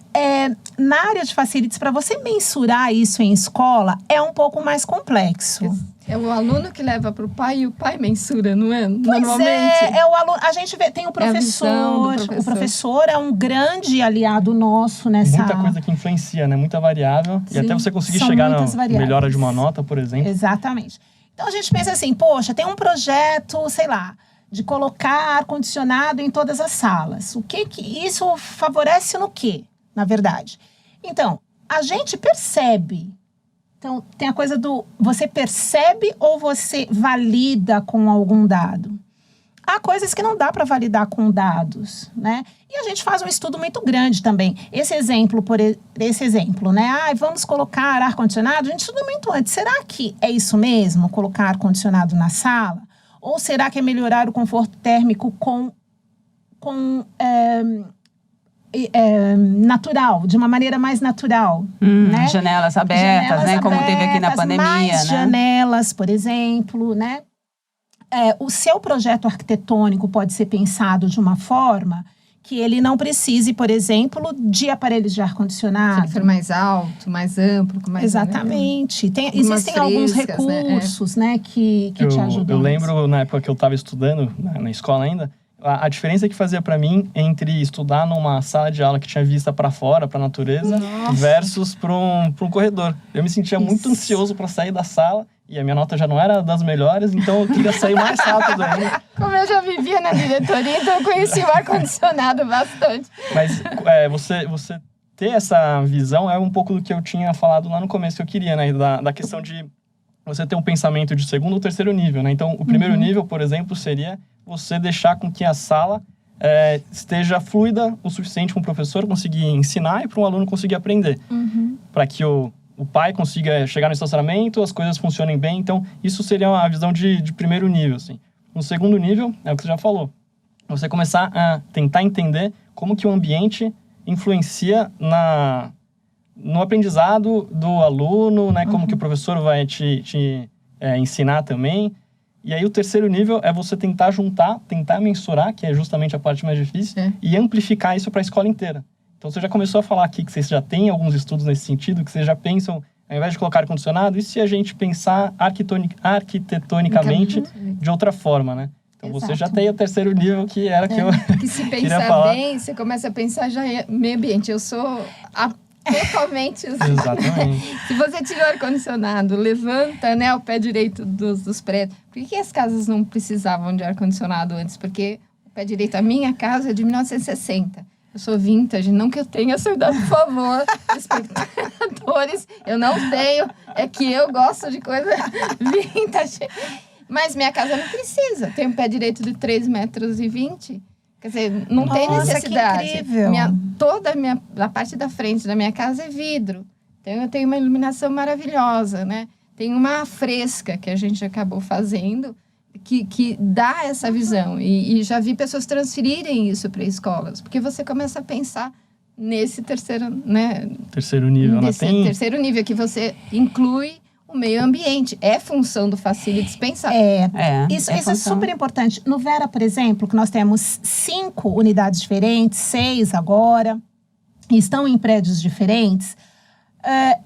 S2: na área de facilities, para você mensurar isso em escola, é um pouco mais complexo.
S1: É o aluno que leva para o pai e o pai mensura, não é?
S2: Pois
S1: normalmente.
S2: É o aluno. A gente vê, tem o professor. O professor é um grande aliado nosso nessa...
S4: Muita coisa que influencia, né? Muita variável.
S1: Sim.
S4: E até você conseguir
S2: São
S4: chegar
S2: muitas
S4: na
S2: variáveis.
S4: melhora de uma nota, por exemplo.
S2: Exatamente. Então, a gente pensa assim, poxa, tem um projeto, sei lá, de colocar ar-condicionado em todas as salas. O que isso favorece no quê, na verdade? Então, a gente percebe. Então, tem a coisa do você percebe ou você valida com algum dado? Há coisas que não dá para validar com dados, né? E a gente faz um estudo muito grande também. Esse exemplo, né? Vamos colocar ar-condicionado. A gente estuda muito antes. Será que é isso mesmo, colocar ar-condicionado na sala? Ou será que é melhorar o conforto térmico natural, de uma maneira mais natural, né?
S3: Janelas abertas, né? Como teve aqui na pandemia,
S2: mais
S3: né?
S2: Janelas, por exemplo, né? O seu projeto arquitetônico pode ser pensado de uma forma que ele não precise, por exemplo, de aparelhos de ar-condicionado.
S1: Se ele for mais alto, mais amplo, com mais...
S2: Exatamente. Existem alguns recursos, né, que te ajudam.
S4: Eu lembro, na época que eu estava estudando, na escola ainda, a diferença que fazia para mim entre estudar numa sala de aula que tinha vista para fora, para a natureza, versus para um corredor. Eu me sentia muito ansioso para sair da sala e a minha nota já não era das melhores, então eu queria sair mais rápido ainda.
S1: Como eu já vivia na diretoria, então eu conheci o ar-condicionado bastante.
S4: Mas você ter essa visão é um pouco do que eu tinha falado lá no começo que eu queria, né? Da questão de você ter um pensamento de segundo ou terceiro nível, né? Então, o primeiro nível, por exemplo, seria você deixar com que a sala esteja fluida o suficiente para o professor conseguir ensinar e para um aluno conseguir aprender. Para que o pai consiga chegar no estacionamento, as coisas funcionem bem. Então, isso seria a visão de primeiro nível, assim. No segundo nível, é o que você já falou. Você começar a tentar entender como que o ambiente influencia no aprendizado do aluno, né? Como que o professor vai te ensinar também. E aí o terceiro nível é você tentar juntar, tentar mensurar, que é justamente a parte mais difícil, e amplificar isso para a escola inteira. Então você já começou a falar aqui que vocês já têm alguns estudos nesse sentido, que vocês já pensam, ao invés de colocar ar-condicionado, e se a gente pensar arquitetonicamente de outra forma, né? Então você já tem o terceiro nível, que era que eu
S1: que se
S4: queria
S1: pensar
S4: falar.
S1: bem, você começa a pensar já é meio ambiente. Eu sou totalmente assim.
S4: Exatamente.
S1: Se você tira o ar-condicionado, levanta, né, o pé direito dos prédios. Por que as casas não precisavam de ar-condicionado antes? Porque o pé direito, a minha casa é de 1960. Eu sou vintage, não que eu tenha essa idade, por favor, espectadores. Eu não tenho, é que eu gosto de coisa vintage. Mas minha casa não precisa. Tem um pé direito de 3,20 metros. Quer dizer, não tem necessidade.
S2: Que incrível.
S1: A parte da frente da minha casa é vidro. Então, eu tenho uma iluminação maravilhosa, né? Tem uma fresca que a gente acabou fazendo que dá essa visão. E já vi pessoas transferirem isso para escolas. Porque você começa a pensar nesse terceiro, né?
S4: Terceiro nível.
S1: Nesse terceiro nível, que você inclui o meio ambiente. É função do Facilities pensar.
S2: Isso é super importante. No Vera, por exemplo, que nós temos 5 unidades diferentes, 6 agora, e estão em prédios diferentes,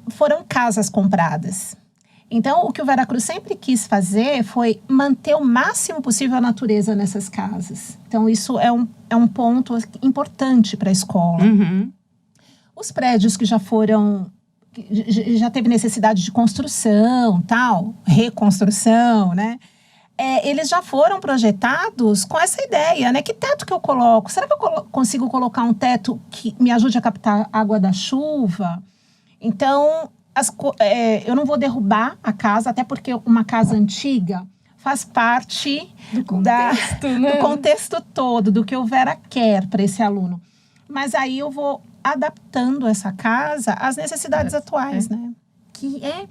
S2: foram casas compradas. Então, o que o Veracruz sempre quis fazer foi manter o máximo possível a natureza nessas casas. Então, isso é um ponto importante para a escola. Os prédios que já teve necessidade de construção, reconstrução, né? Eles já foram projetados com essa ideia, né? Que teto que eu coloco? Será que eu consigo colocar um teto que me ajude a captar água da chuva? Então, eu não vou derrubar a casa, até porque uma casa antiga faz parte do contexto todo, do que o Vera quer para esse aluno. Mas aí eu vou adaptando essa casa às necessidades atuais, né?
S1: Que é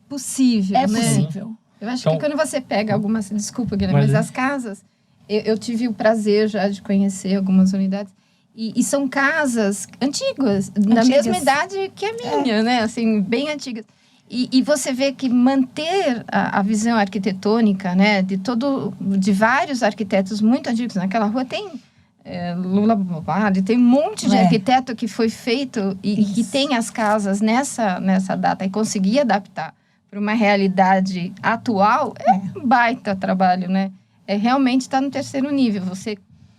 S1: possível,
S2: né?
S1: Possível. Eu acho que quando você pega algumas... Desculpa, Guilherme, mas as casas... Eu tive o prazer já de conhecer algumas unidades. E são casas antigas, da mesma idade que a minha, né? Assim, bem antigas. E você vê que manter a visão arquitetônica, né? De vários arquitetos muito antigos. Naquela rua tem... Lula Bovary, tem um monte de arquiteto que foi feito e que tem as casas nessa data e conseguir adaptar para uma realidade atual, um baita trabalho, né? Realmente está no terceiro nível. Você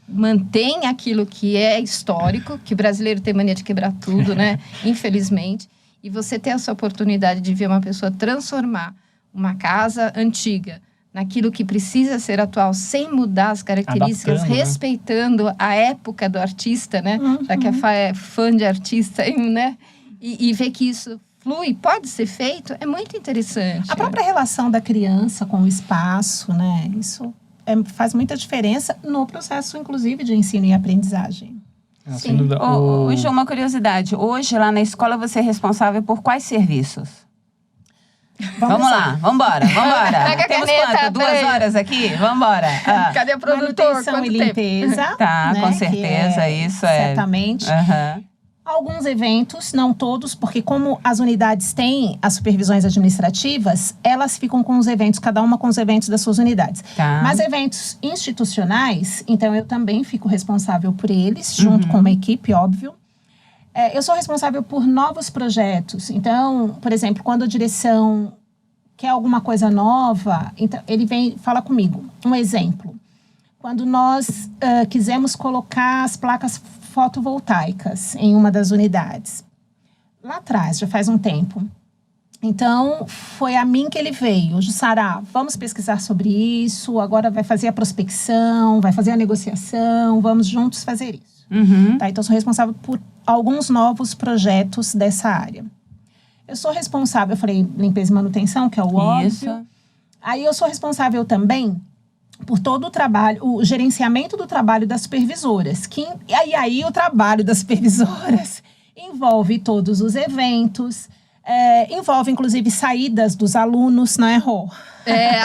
S1: mantém aquilo que é histórico, que o brasileiro tem mania de quebrar tudo, né? Infelizmente. E você tem essa oportunidade de ver uma pessoa transformar uma casa antiga naquilo que precisa ser atual, sem mudar as características, respeitando a época do artista, né? Já que é fã de artista, né? E ver que isso flui, pode ser feito, é muito interessante.
S2: A própria relação da criança com o espaço, né? Isso faz muita diferença no processo, inclusive, de ensino e aprendizagem.
S3: Sem dúvida. João, uma curiosidade. Hoje, lá na escola, você é responsável por quais serviços? Vamos lá, vambora.
S1: Pega
S3: Temos
S1: a caneta,
S3: quanto? 2 horas aqui? Vambora.
S1: Cadê o produtor?
S2: Manutenção e limpeza.
S3: Tá, né? Com certeza, isso é.
S2: Certamente. Alguns eventos, não todos, porque como as unidades têm as supervisões administrativas, elas ficam com os eventos, cada uma com os eventos das suas unidades. Mas eventos institucionais, então eu também fico responsável por eles, junto com uma equipe, óbvio. Eu sou responsável por novos projetos. Então, por exemplo, quando a direção quer alguma coisa nova, então ele vem fala comigo. Um exemplo. quando nós quisemos colocar as placas fotovoltaicas em uma das unidades. Lá atrás, já faz um tempo. Então, foi a mim que ele veio. Jussara, vamos pesquisar sobre isso, agora vai fazer a prospecção, vai fazer a negociação, vamos juntos fazer isso. Tá? Então, eu sou responsável por alguns novos projetos dessa área. Eu sou responsável, eu falei limpeza e manutenção, que é o óbvio.
S3: Isso.
S2: Aí, eu sou responsável também por todo o trabalho, o gerenciamento do trabalho das supervisoras. E aí, o trabalho das supervisoras envolve todos os eventos, envolve, inclusive, saídas dos alunos, não é, Rô?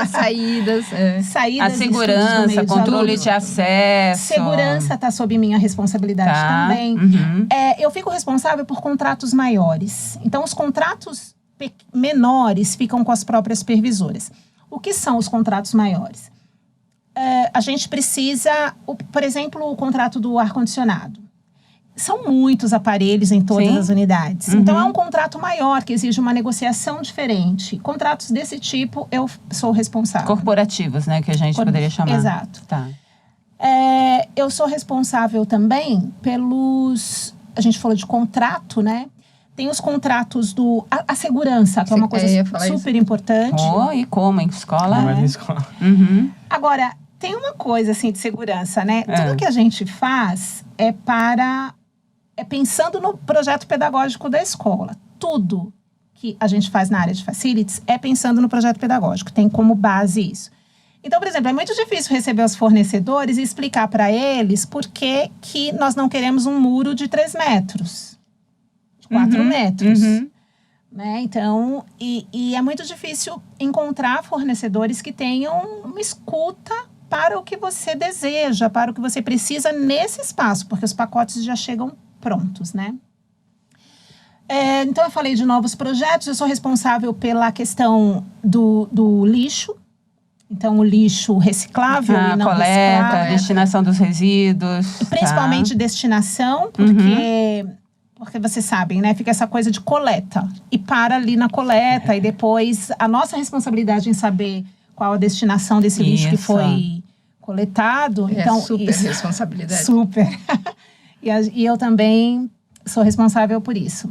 S1: As saídas.
S2: Saídas
S3: A segurança, controle de acesso.
S2: Segurança está sob minha responsabilidade também. Eu fico responsável por contratos maiores. Então, os contratos menores ficam com as próprias supervisoras. O que são os contratos maiores? A gente precisa, por exemplo, o contrato do ar-condicionado. São muitos aparelhos em todas as unidades. Então, é um contrato maior, que exige uma negociação diferente. Contratos desse tipo, eu sou responsável.
S3: Corporativos, né? Que a gente poderia chamar.
S2: Exato.
S3: Tá.
S2: Eu sou responsável também pelos... A gente falou de contrato, né? Tem os contratos a segurança, que é uma coisa super importante.
S3: E como? Em escola?
S4: Mas na escola.
S2: Agora, tem uma coisa, assim, de segurança, né? Tudo que a gente faz é pensando no projeto pedagógico da escola. Tudo que a gente faz na área de facilities é pensando no projeto pedagógico. Tem como base isso. Então, por exemplo, é muito difícil receber os fornecedores e explicar para eles por que nós não queremos um muro de 3 metros. De 4 metros. Né? Então, e é muito difícil encontrar fornecedores que tenham uma escuta para o que você deseja, para o que você precisa nesse espaço, porque os pacotes já chegam prontos, né? Então, eu falei de novos projetos, eu sou responsável pela questão do lixo. Então, o lixo reciclável e não
S3: coleta,
S2: reciclável.
S3: destinação dos resíduos.
S2: Principalmente destinação, porque vocês sabem, né? Fica essa coisa de coleta. E para ali na coleta, e depois a nossa responsabilidade em saber qual a destinação desse lixo que foi coletado. Então,
S1: super responsabilidade.
S2: Super. E eu também sou responsável por isso.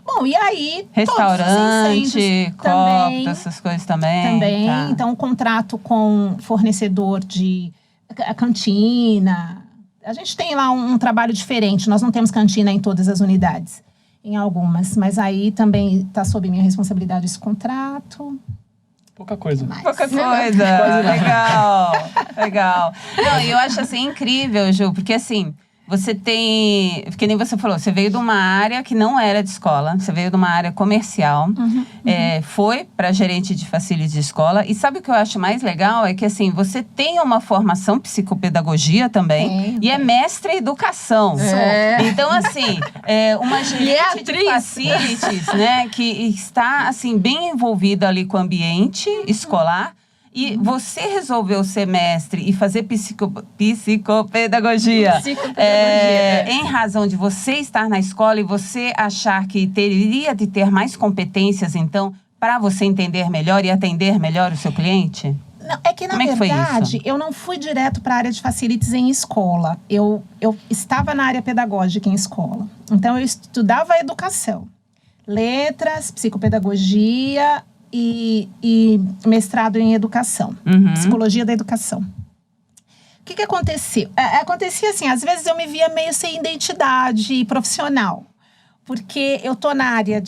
S2: Bom, e aí...
S3: Restaurante, copo, essas coisas também.
S2: Tá. Então, contrato com fornecedor de cantina. A gente tem lá um trabalho diferente. Nós não temos cantina em todas as unidades. Em algumas. Mas aí também está sob minha responsabilidade esse contrato.
S4: Pouca coisa.
S3: Pouca coisa. Legal. Não, e eu acho assim incrível, Ju, porque assim... Você tem, que nem você falou, você veio de uma área que não era de escola, você veio de uma área comercial, foi para gerente de facilities de escola. E sabe o que eu acho mais legal? É que assim, você tem uma formação psicopedagogia também e é mestre em educação. Então, assim, uma gerente de facilities, né, que está assim, bem envolvida ali com o ambiente escolar. E você resolveu ser mestre e fazer psicopedagogia. Em razão de você estar na escola e você achar que teria de ter mais competências, então, para você entender melhor e atender melhor o seu cliente?
S2: Não, é que, na verdade, eu não fui direto para a área de facilities em escola. Eu estava na área pedagógica em escola. Então, eu estudava educação. Letras, psicopedagogia... E mestrado em educação, psicologia da educação. O que aconteceu? Acontecia assim, às vezes eu me via meio sem identidade profissional. Porque eu tô na área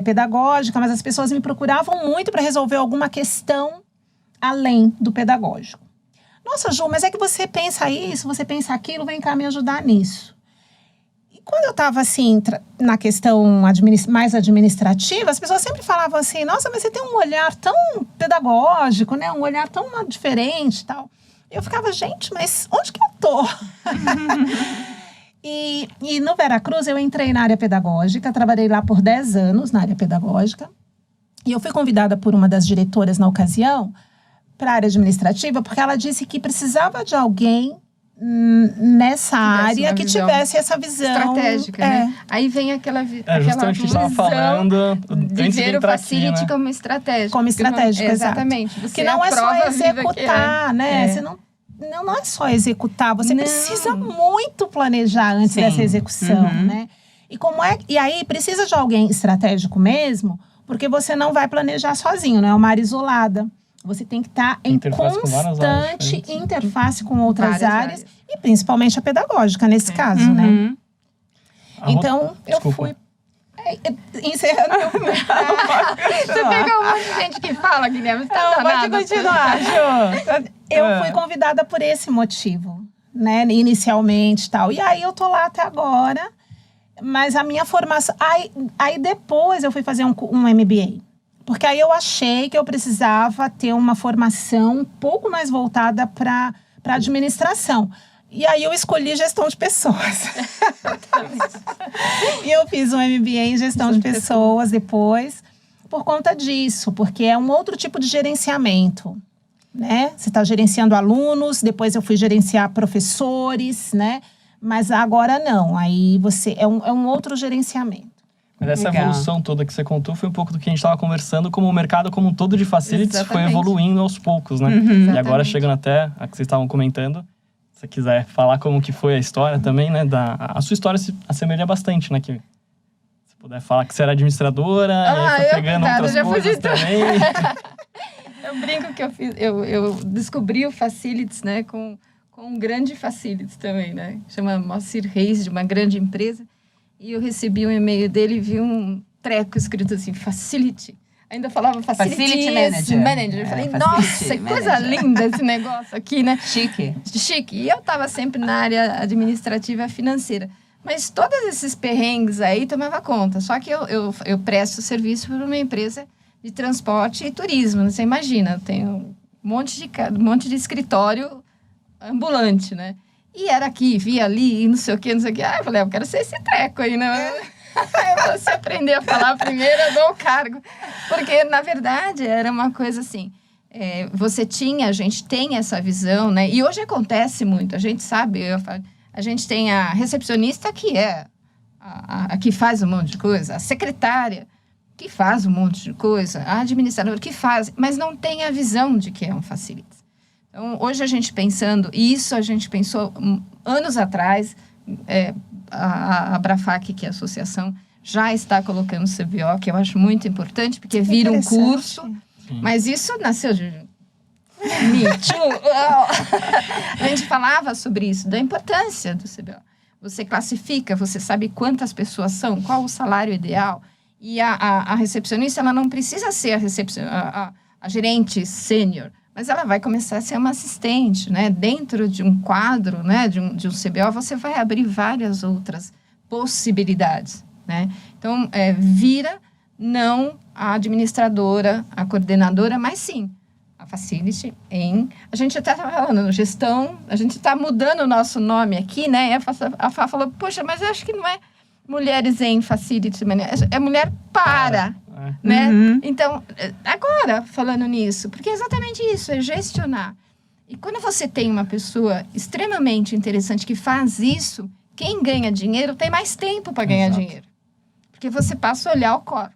S2: pedagógica, mas as pessoas me procuravam muito para resolver alguma questão além do pedagógico. Nossa, Ju, mas é que você pensa isso, você pensa aquilo, vem cá me ajudar nisso. Quando eu estava, assim, na questão mais administrativa, as pessoas sempre falavam assim, nossa, mas você tem um olhar tão pedagógico, né? Um olhar tão diferente e tal. Eu ficava, gente, mas onde que eu tô? E no Veracruz, eu entrei na área pedagógica, trabalhei lá por 10 anos na área pedagógica. E eu fui convidada por uma das diretoras na ocasião para a área administrativa, porque ela disse que precisava de alguém nessa área que tivesse essa visão
S1: estratégica, né? Aí vem aquela
S4: justamente que estava falando
S1: de ver o facility como estratégico.
S2: Como estratégico,
S1: exatamente.
S2: Que não é só executar, né? Você não não é só executar, você
S1: Não.
S2: precisa muito planejar antes
S3: Sim.
S2: dessa execução,
S3: Uhum.
S2: né? E aí precisa de alguém estratégico mesmo, porque você não vai planejar sozinho, não é uma área isolada. Você tem que estar em
S4: Interface com várias áreas
S2: constante
S4: diferentes.
S2: interface com outras
S1: Várias
S2: áreas,
S1: áreas.
S2: e principalmente a pedagógica nesse caso, né?
S3: Uhum.
S2: Então, eu
S4: Desculpa.
S2: fui... Encerrando, eu fui...
S1: Você pega um monte de gente que fala, Guilherme, você tá
S3: Não, pode
S1: danada.
S3: continuar, Ju.
S2: Eu fui convidada por esse motivo, né? Inicialmente e tal. E aí eu tô lá até agora. Mas a minha formação... Aí depois eu fui fazer um MBA. Porque aí eu achei que eu precisava ter uma formação um pouco mais voltada para administração. E aí eu escolhi gestão de pessoas. E eu fiz um MBA em gestão de pessoas depois, por conta disso. Porque é um outro tipo de gerenciamento, né? Você está gerenciando alunos, depois eu fui gerenciar professores, né? Mas agora não, aí você é um outro gerenciamento.
S4: Mas essa
S3: Legal.
S4: evolução toda que você contou foi um pouco do que a gente estava conversando, como o mercado como um todo de facilities foi
S1: Exatamente.
S4: evoluindo aos poucos, né?
S3: Uhum.
S4: E agora,
S1: Exatamente.
S4: chegando até a que vocês estavam comentando, se você quiser falar como que foi a história também, né? A sua história se assemelha bastante, né? Que se puder falar que você era administradora, e aí foi pegando
S1: coitada,
S4: outras
S1: já fui
S4: coisas
S1: de tudo.
S4: também.
S1: Eu brinco que eu descobri o Facilities, né, com um grande Facilities também, né? Chama Moacir Reis, de uma grande empresa. E eu recebi um e-mail dele e vi um treco escrito assim, Facility. Ainda falava
S3: Facility
S1: Manager. Eu falei,
S3: Facility
S1: nossa, que coisa
S3: Manager.
S1: linda esse negócio aqui, né?
S3: Chique.
S1: Chique. E eu estava sempre na área administrativa financeira. Mas todos esses perrengues aí tomava conta. Só que eu presto serviço para uma empresa de transporte e turismo. Você imagina, eu tenho um monte de escritório ambulante, né? E era aqui, via ali, e não sei o quê. Ah, eu falei, eu quero ser esse treco aí, né? Aí você aprender a falar primeiro, eu dou o cargo. Porque, na verdade, era uma coisa assim... a gente tem essa visão, né? E hoje acontece muito, a gente sabe, a gente tem a recepcionista que é a que faz um monte de coisa, a secretária que faz um monte de coisa, a administradora que faz, mas não tem a visão de que é um facilities. Então, hoje a gente pensando, e isso a gente pensou anos atrás, a Abrafac, que é a associação, já está colocando o CBO, que eu acho muito importante, porque vira um curso. Mas isso nasceu de Me Too. A gente falava sobre isso, da importância do CBO. Você classifica, você sabe quantas pessoas são, qual o salário ideal. E a recepcionista, ela não precisa ser a gerente sênior, mas ela vai começar a ser uma assistente, né? Dentro de um quadro, né? de um CBO, você vai abrir várias outras possibilidades, né? Então, vira não a administradora, a coordenadora, mas sim a facility a gente até estava falando, gestão, a gente está mudando o nosso nome aqui, né? A Fá falou, poxa, mas eu acho que não é mulheres em facility, é mulher para, né?
S3: Uhum.
S1: Então, agora, falando nisso, porque é exatamente isso, é gestionar. E quando você tem uma pessoa extremamente interessante que faz isso, quem ganha dinheiro tem mais tempo para ganhar dinheiro. Porque você passa a olhar o core.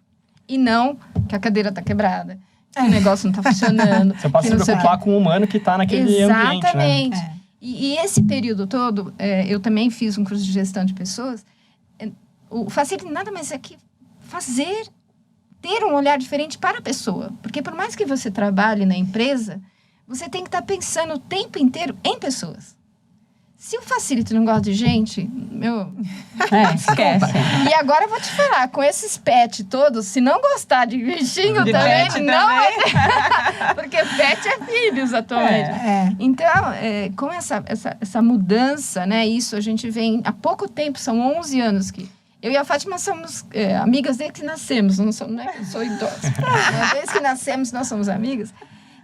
S1: E não que a cadeira está quebrada, que o negócio não está funcionando.
S4: Você passa a se preocupar com o humano que está naquele ambiente, né?
S1: Exatamente. E esse período todo, eu também fiz um curso de gestão de pessoas. O Facility nada mais é que ter um olhar diferente para a pessoa. Porque por mais que você trabalhe na empresa, você tem que estar pensando o tempo inteiro em pessoas. Se o Facility não gosta de gente,
S3: Esquece.
S1: E agora eu vou te falar, com esses pet todos, se não gostar de bichinho
S3: De
S1: também,
S3: pet
S1: não vai ter. Porque pet é filhos atualmente. Então, com essa mudança, né? Isso a gente vem há pouco tempo, são 11 anos que... Eu e a Fátima somos amigas desde que nascemos, não é que eu sou idosa. Desde que nascemos, nós somos amigas.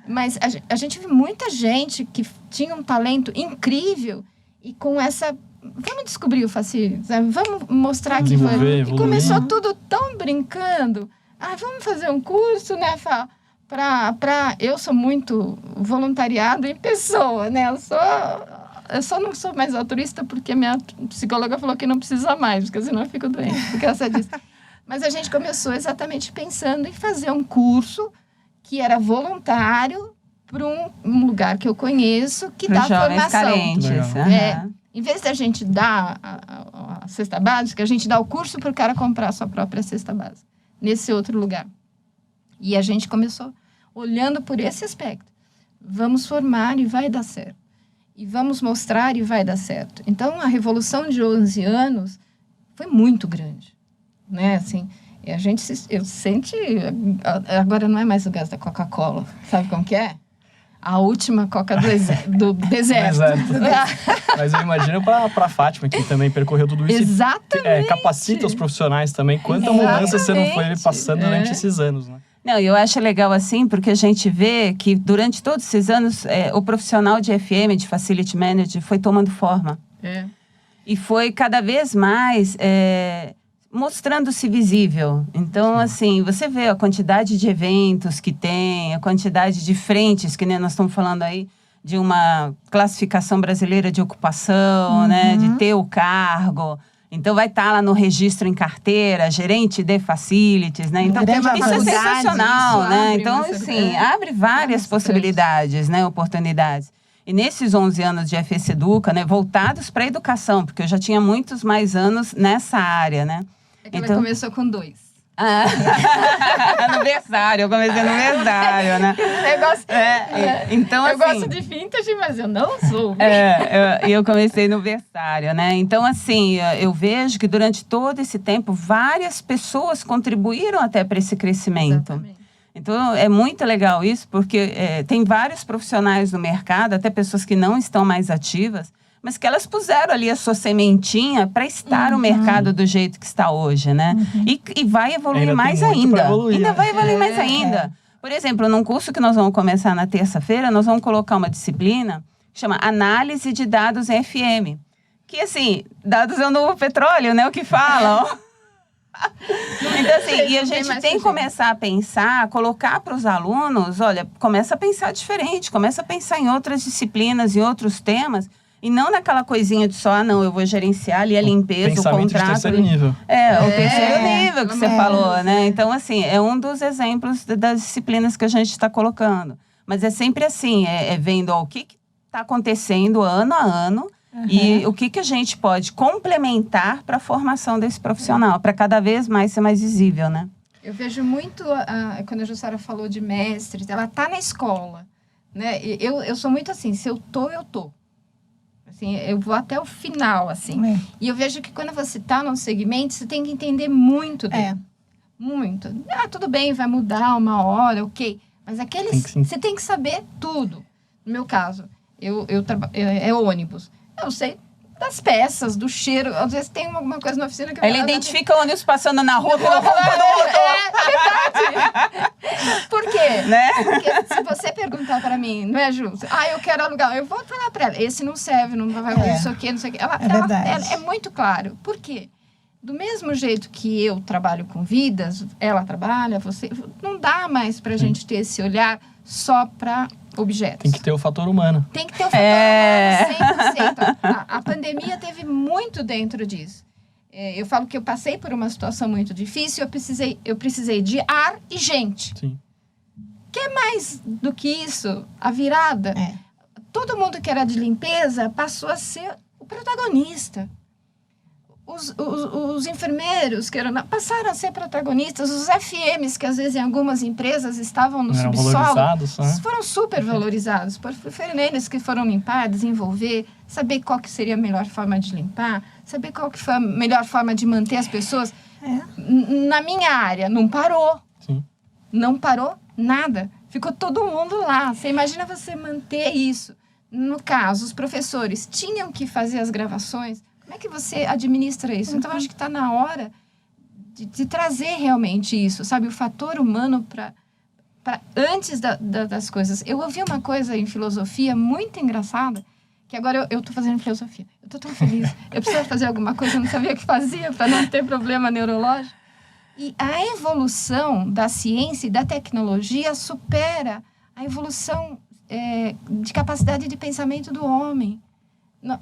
S1: Mas a gente viu muita gente que tinha um talento incrível e com essa... Vamos descobrir o Facilities, vamos mostrar que foi... E começou tudo tão brincando. Vamos fazer um curso, né, Fá? Eu sou muito voluntariado em pessoa, né? Eu só não sou mais altruísta porque minha psicóloga falou que não precisa mais, porque senão eu fico doente, por causa disso. Mas a gente começou exatamente pensando em fazer um curso que era voluntário para um lugar que eu conheço que dá
S3: jovens
S1: formação.
S3: carentes.
S1: Em vez da gente dar a cesta básica, a gente dá o curso para o cara comprar a sua própria cesta básica, nesse outro lugar. E a gente começou olhando por esse aspecto. Vamos formar e vai dar certo. E vamos mostrar e vai dar certo. Então, a revolução de 11 anos foi muito grande. Né? Assim, a gente eu sente... Agora não é mais o gás da Coca-Cola. Sabe como que é? A última Coca do deserto.
S4: Mas eu imagino para a Fátima, que também percorreu tudo isso.
S1: Exatamente.
S4: Capacita os profissionais também. Quanta mudança você não foi passando durante esses anos, né?
S3: Não, eu acho legal assim, porque a gente vê que durante todos esses anos, o profissional de FM, de Facility Manager, foi tomando forma. E foi cada vez mais mostrando-se visível. Então, assim, você vê a quantidade de eventos que tem, a quantidade de frentes, que nem nós estamos falando aí, de uma classificação brasileira de ocupação, né? De ter o cargo. Então, vai estar lá no registro em carteira, gerente de facilities, né? Então, isso é sensacional, né? Então, assim, abre várias possibilidades, né? Oportunidades. E nesses 11 anos de FS Educa, né? Voltados para a educação, porque eu já tinha muitos mais anos nessa área, né?
S1: É que ela começou com 2.
S3: Aniversário, eu comecei no aniversário, né? Então,
S1: eu
S3: assim,
S1: gosto de vintage, mas eu não sou.
S3: Eu comecei no aniversário, né? Então, assim, eu vejo que durante todo esse tempo, várias pessoas contribuíram até para esse crescimento.
S1: Exatamente.
S3: Então, é muito legal isso, porque tem vários profissionais no mercado, até pessoas que não estão mais ativas, mas que elas puseram ali a sua sementinha para estar o mercado do jeito que está hoje, né? E vai evoluir mais ainda. Ainda vai evoluir mais ainda. Por exemplo, num curso que nós vamos começar na terça-feira, nós vamos colocar uma disciplina que chama Análise de Dados em FM. Que, assim, dados é o novo petróleo, né? O que falam. Então, assim, e a gente tem que começar a pensar, colocar para os alunos, olha, começa a pensar diferente, começa a pensar em outras disciplinas, em outros temas, e não naquela coisinha de só, não, eu vou gerenciar ali a limpeza, o contrato.
S4: De terceiro nível.
S3: O terceiro nível que você falou, né? Então, assim, é um dos exemplos das disciplinas que a gente está colocando. Mas é sempre assim, vendo o que está acontecendo ano a ano, e o que a gente pode complementar para a formação desse profissional, para cada vez mais ser mais visível, né?
S1: Eu vejo muito, quando a Jussara falou de mestres, ela está na escola, né? Eu sou muito assim, se eu tô. Assim, eu vou até o final, assim. E eu vejo que quando você está num segmento, você tem que entender muito dele. Muito. Tudo bem, vai mudar uma hora, ok. Mas você tem que saber tudo. No meu caso, é ônibus. Eu sei das peças, do cheiro. Às vezes tem alguma coisa na oficina que...
S3: Ele identifica o ônibus passando na rua pela roupa do
S1: motor. Verdade. Por quê?
S3: Né?
S1: Porque se você perguntar para mim, não é justo? Eu quero alugar. Eu vou falar para ela, esse não serve, não vai isso aqui, não sei o quê. É muito claro. Por quê? Do mesmo jeito que eu trabalho com vidas, ela trabalha, você... Não dá mais para a gente ter esse olhar só para objetos.
S4: Tem que ter o fator humano.
S1: Tem que ter o fator humano, 100%. A pandemia teve muito dentro disso. Eu falo que eu passei por uma situação muito difícil, eu precisei de ar e gente.
S4: Sim.
S1: Que mais do que isso? A virada. Todo mundo que era de limpeza passou a ser o protagonista. Os enfermeiros passaram a ser protagonistas. Os FMs, que às vezes em algumas empresas estavam no subsolo, foram super valorizados. Foram eles que foram limpar, desenvolver, saber qual que seria a melhor forma de limpar, saber qual que foi a melhor forma de manter as pessoas. Na minha área, não parou.
S4: Sim.
S1: Não parou nada. Ficou todo mundo lá. Você imagina você manter isso. No caso, os professores tinham que fazer as gravações. Como é que você administra isso? Então, acho que está na hora de trazer realmente isso, sabe? O fator humano para antes das coisas. Eu ouvi uma coisa em filosofia muito engraçada, que agora eu estou fazendo filosofia. Eu estou tão feliz. Eu precisava fazer alguma coisa, eu não sabia o que fazia para não ter problema neurológico. E a evolução da ciência e da tecnologia supera a evolução de capacidade de pensamento do homem.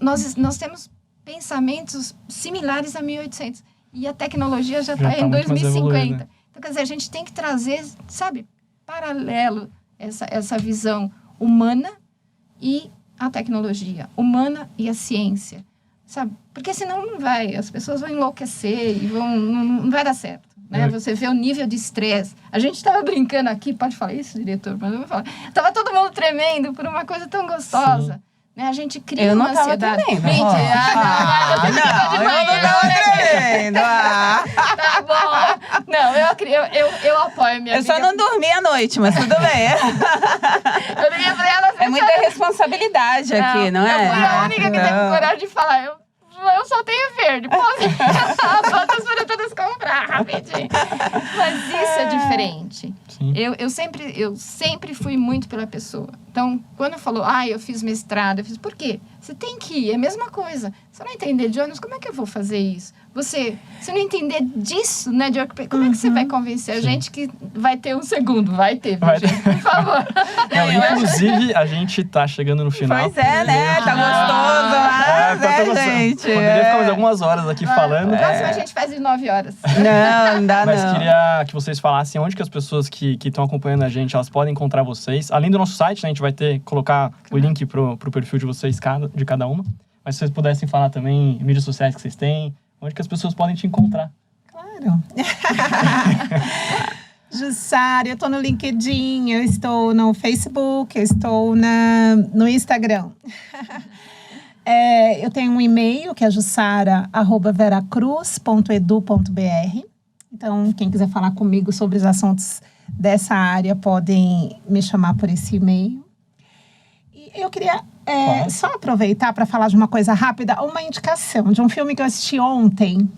S1: Nós temos pensamentos similares a 1800. E a tecnologia já está em 2050. Né? Então, quer dizer, a gente tem que trazer, sabe, paralelo essa visão humana e a tecnologia, humana e a ciência, sabe? Porque senão não vai, as pessoas vão enlouquecer e não vai dar certo, né? Você vê o nível de estresse. A gente estava brincando aqui, pode falar isso, diretor? Mas eu vou falar. Tava todo mundo tremendo por uma coisa tão gostosa.
S4: Sim.
S1: Né? A gente cria uma ansiedade.
S3: Eu não
S1: Mentira,
S3: tava tremendo.
S1: Tá bom. Não, eu apoio minha
S3: Eu só não dormi à noite, mas tudo bem.
S1: Eu liguei pra ela.
S3: É muita responsabilidade aqui, não é?
S1: Eu fui a única que teve coragem de falar. Eu só tenho verde. As outras foram todas comprar rapidinho. Mas isso é diferente. Eu sempre fui muito pela pessoa. Então, quando falou, eu fiz mestrado, por quê? Você tem que ir, é a mesma coisa. Se eu não entender de ônibus, como é que eu vou fazer isso? Se não entender disso, né, como é que você vai convencer a gente que vai ter um segundo? Vai ter, gente, por favor.
S4: Inclusive, a gente tá chegando no final.
S3: Pois é, né? Tá gostoso, gente?
S4: Poderia ficar mais algumas horas aqui falando.
S1: No próximo a gente faz de 9 horas.
S3: Não dá
S4: Mas queria que vocês falassem onde que as pessoas que estão acompanhando a gente, elas podem encontrar vocês. Além do nosso site, né, a gente vai colocar o link pro perfil de vocês, de cada uma. Mas se vocês pudessem falar também mídias sociais que vocês têm, onde que as pessoas podem te encontrar.
S2: Claro. Jussara, eu estou no LinkedIn, eu estou no Facebook, eu estou no Instagram. Eu tenho um e-mail que é jussara@veracruz.edu.br. Então, quem quiser falar comigo sobre os assuntos dessa área, podem me chamar por esse e-mail. E eu queria só aproveitar para falar de uma coisa rápida, uma indicação de um filme que eu assisti ontem.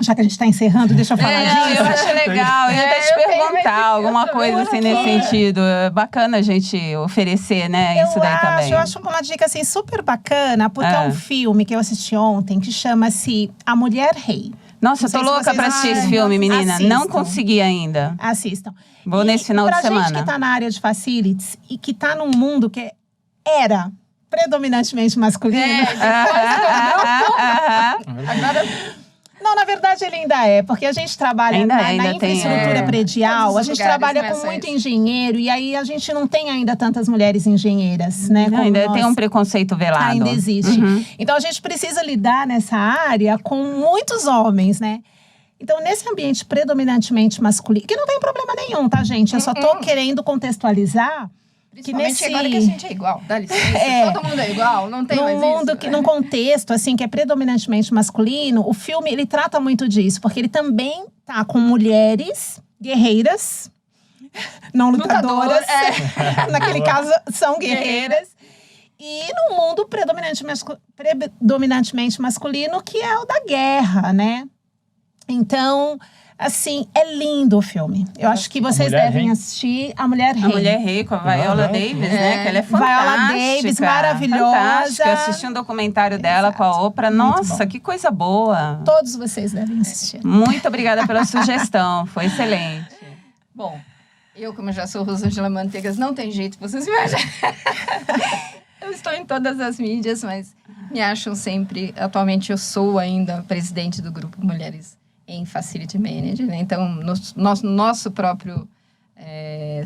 S2: Já que a gente está encerrando, deixa eu falar disso.
S3: Eu acho legal, eu ia até te perguntar alguma coisa assim nesse sentido. É bacana a gente oferecer, né, isso daí também.
S2: Eu acho uma dica assim super bacana, porque é um filme que eu assisti ontem que chama-se A Mulher Rei.
S3: Nossa, eu tô louca pra assistir esse filme, menina.
S2: Assistam.
S3: Não consegui ainda.
S2: Assistam.
S3: Vou nesse final de semana.
S2: Pra gente que tá na área de facilities e que tá num mundo que era predominantemente masculino.
S1: Agora,
S2: não, na verdade ele ainda é, porque a gente trabalha na infraestrutura predial, a gente trabalha com muito engenheiro e aí a gente não tem ainda tantas mulheres engenheiras, né?
S3: Ainda tem um preconceito velado.
S2: Ainda existe. Então a gente precisa lidar nessa área com muitos homens, né? Então, nesse ambiente predominantemente masculino, que não tem problema nenhum, tá, gente? Eu só tô querendo contextualizar.
S1: Principalmente agora que a gente é igual, dá licença. Todo mundo é igual, não tem mais isso.
S2: Num contexto, assim, que é predominantemente masculino, o filme, ele trata muito disso. Porque ele também tá com mulheres guerreiras, não lutadoras. Naquele caso, são guerreiras. E num mundo predominantemente masculino, que é o da guerra, né? Então, assim, é lindo o filme. Eu acho que vocês devem assistir A Mulher Rei.
S3: A Mulher Rei com a Viola Davis, né? Que ela é fantástica.
S2: Viola Davis, maravilhosa.
S3: Fantástica. Eu assisti um documentário dela com a Oprah. Nossa, que coisa boa.
S2: Todos vocês devem assistir.
S3: Muito obrigada pela sugestão. Foi excelente.
S1: Bom, eu, como já sou Rosângela Manteigas, não tem jeito, vocês me acham. Eu estou em todas as mídias, mas me acham sempre... Atualmente, eu sou ainda presidente do Grupo Mulheres em Facility Manager, né? Então, no nosso próprio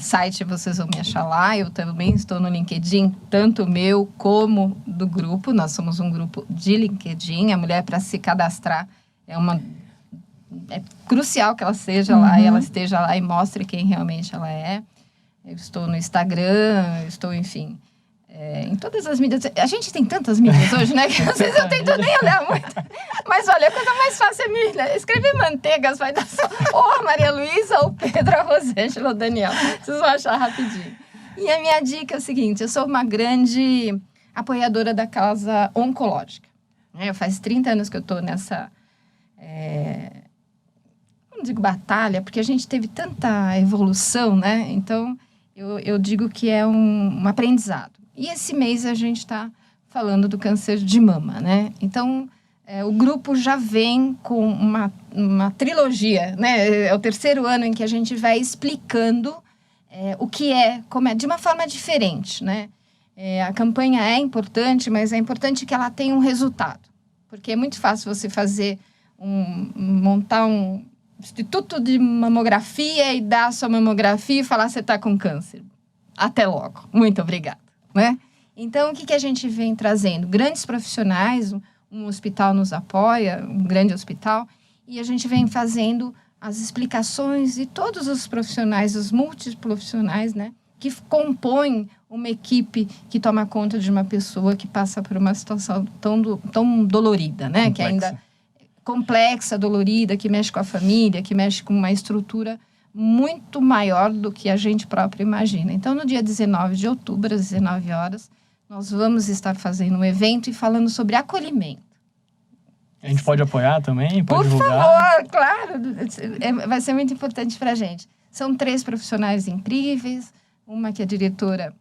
S1: site, vocês vão me achar lá. Eu também estou no LinkedIn, tanto meu como do grupo. Nós somos um grupo de LinkedIn. A mulher, para se cadastrar, é crucial que ela seja lá, e ela esteja lá e mostre quem realmente ela é. Eu estou no Instagram, enfim... em todas as mídias. A gente tem tantas mídias hoje, né? Que às vezes eu tento nem olhar muito. Mas olha, a coisa mais fácil é escrever Manteigas, vai dar só ou a Maria Luísa, ou o Pedro, a Rosângela, ou o Daniel. Vocês vão achar rapidinho. E a minha dica é o seguinte: eu sou uma grande apoiadora da causa oncológica. Faz 30 anos que eu estou nessa... não digo batalha, porque a gente teve tanta evolução, né? Então, eu digo que é um aprendizado. E esse mês a gente está falando do câncer de mama, né? Então, o grupo já vem com uma trilogia, né? É o terceiro ano em que a gente vai explicando o que como é, de uma forma diferente, né? A campanha é importante, mas é importante que ela tenha um resultado. Porque é muito fácil você montar um instituto de mamografia e dar a sua mamografia e falar que você está com câncer. até logo. Muito obrigada. Né? Então, o que a gente vem trazendo? Grandes profissionais, um hospital nos apoia, um grande hospital, e a gente vem fazendo as explicações de todos os profissionais, os multiprofissionais, né, que compõem uma equipe que toma conta de uma pessoa que passa por uma situação tão dolorida, né, que ainda complexa, dolorida, que mexe com a família, que mexe com uma estrutura muito maior do que a gente próprio imagina. Então, no dia 19 de outubro, às 19 horas, nós vamos estar fazendo um evento e falando sobre acolhimento.
S4: A gente pode apoiar também? Pode
S1: Por
S4: divulgar?
S1: favor, claro. Vai ser muito importante para a gente. São 3 profissionais incríveis. Uma que é diretora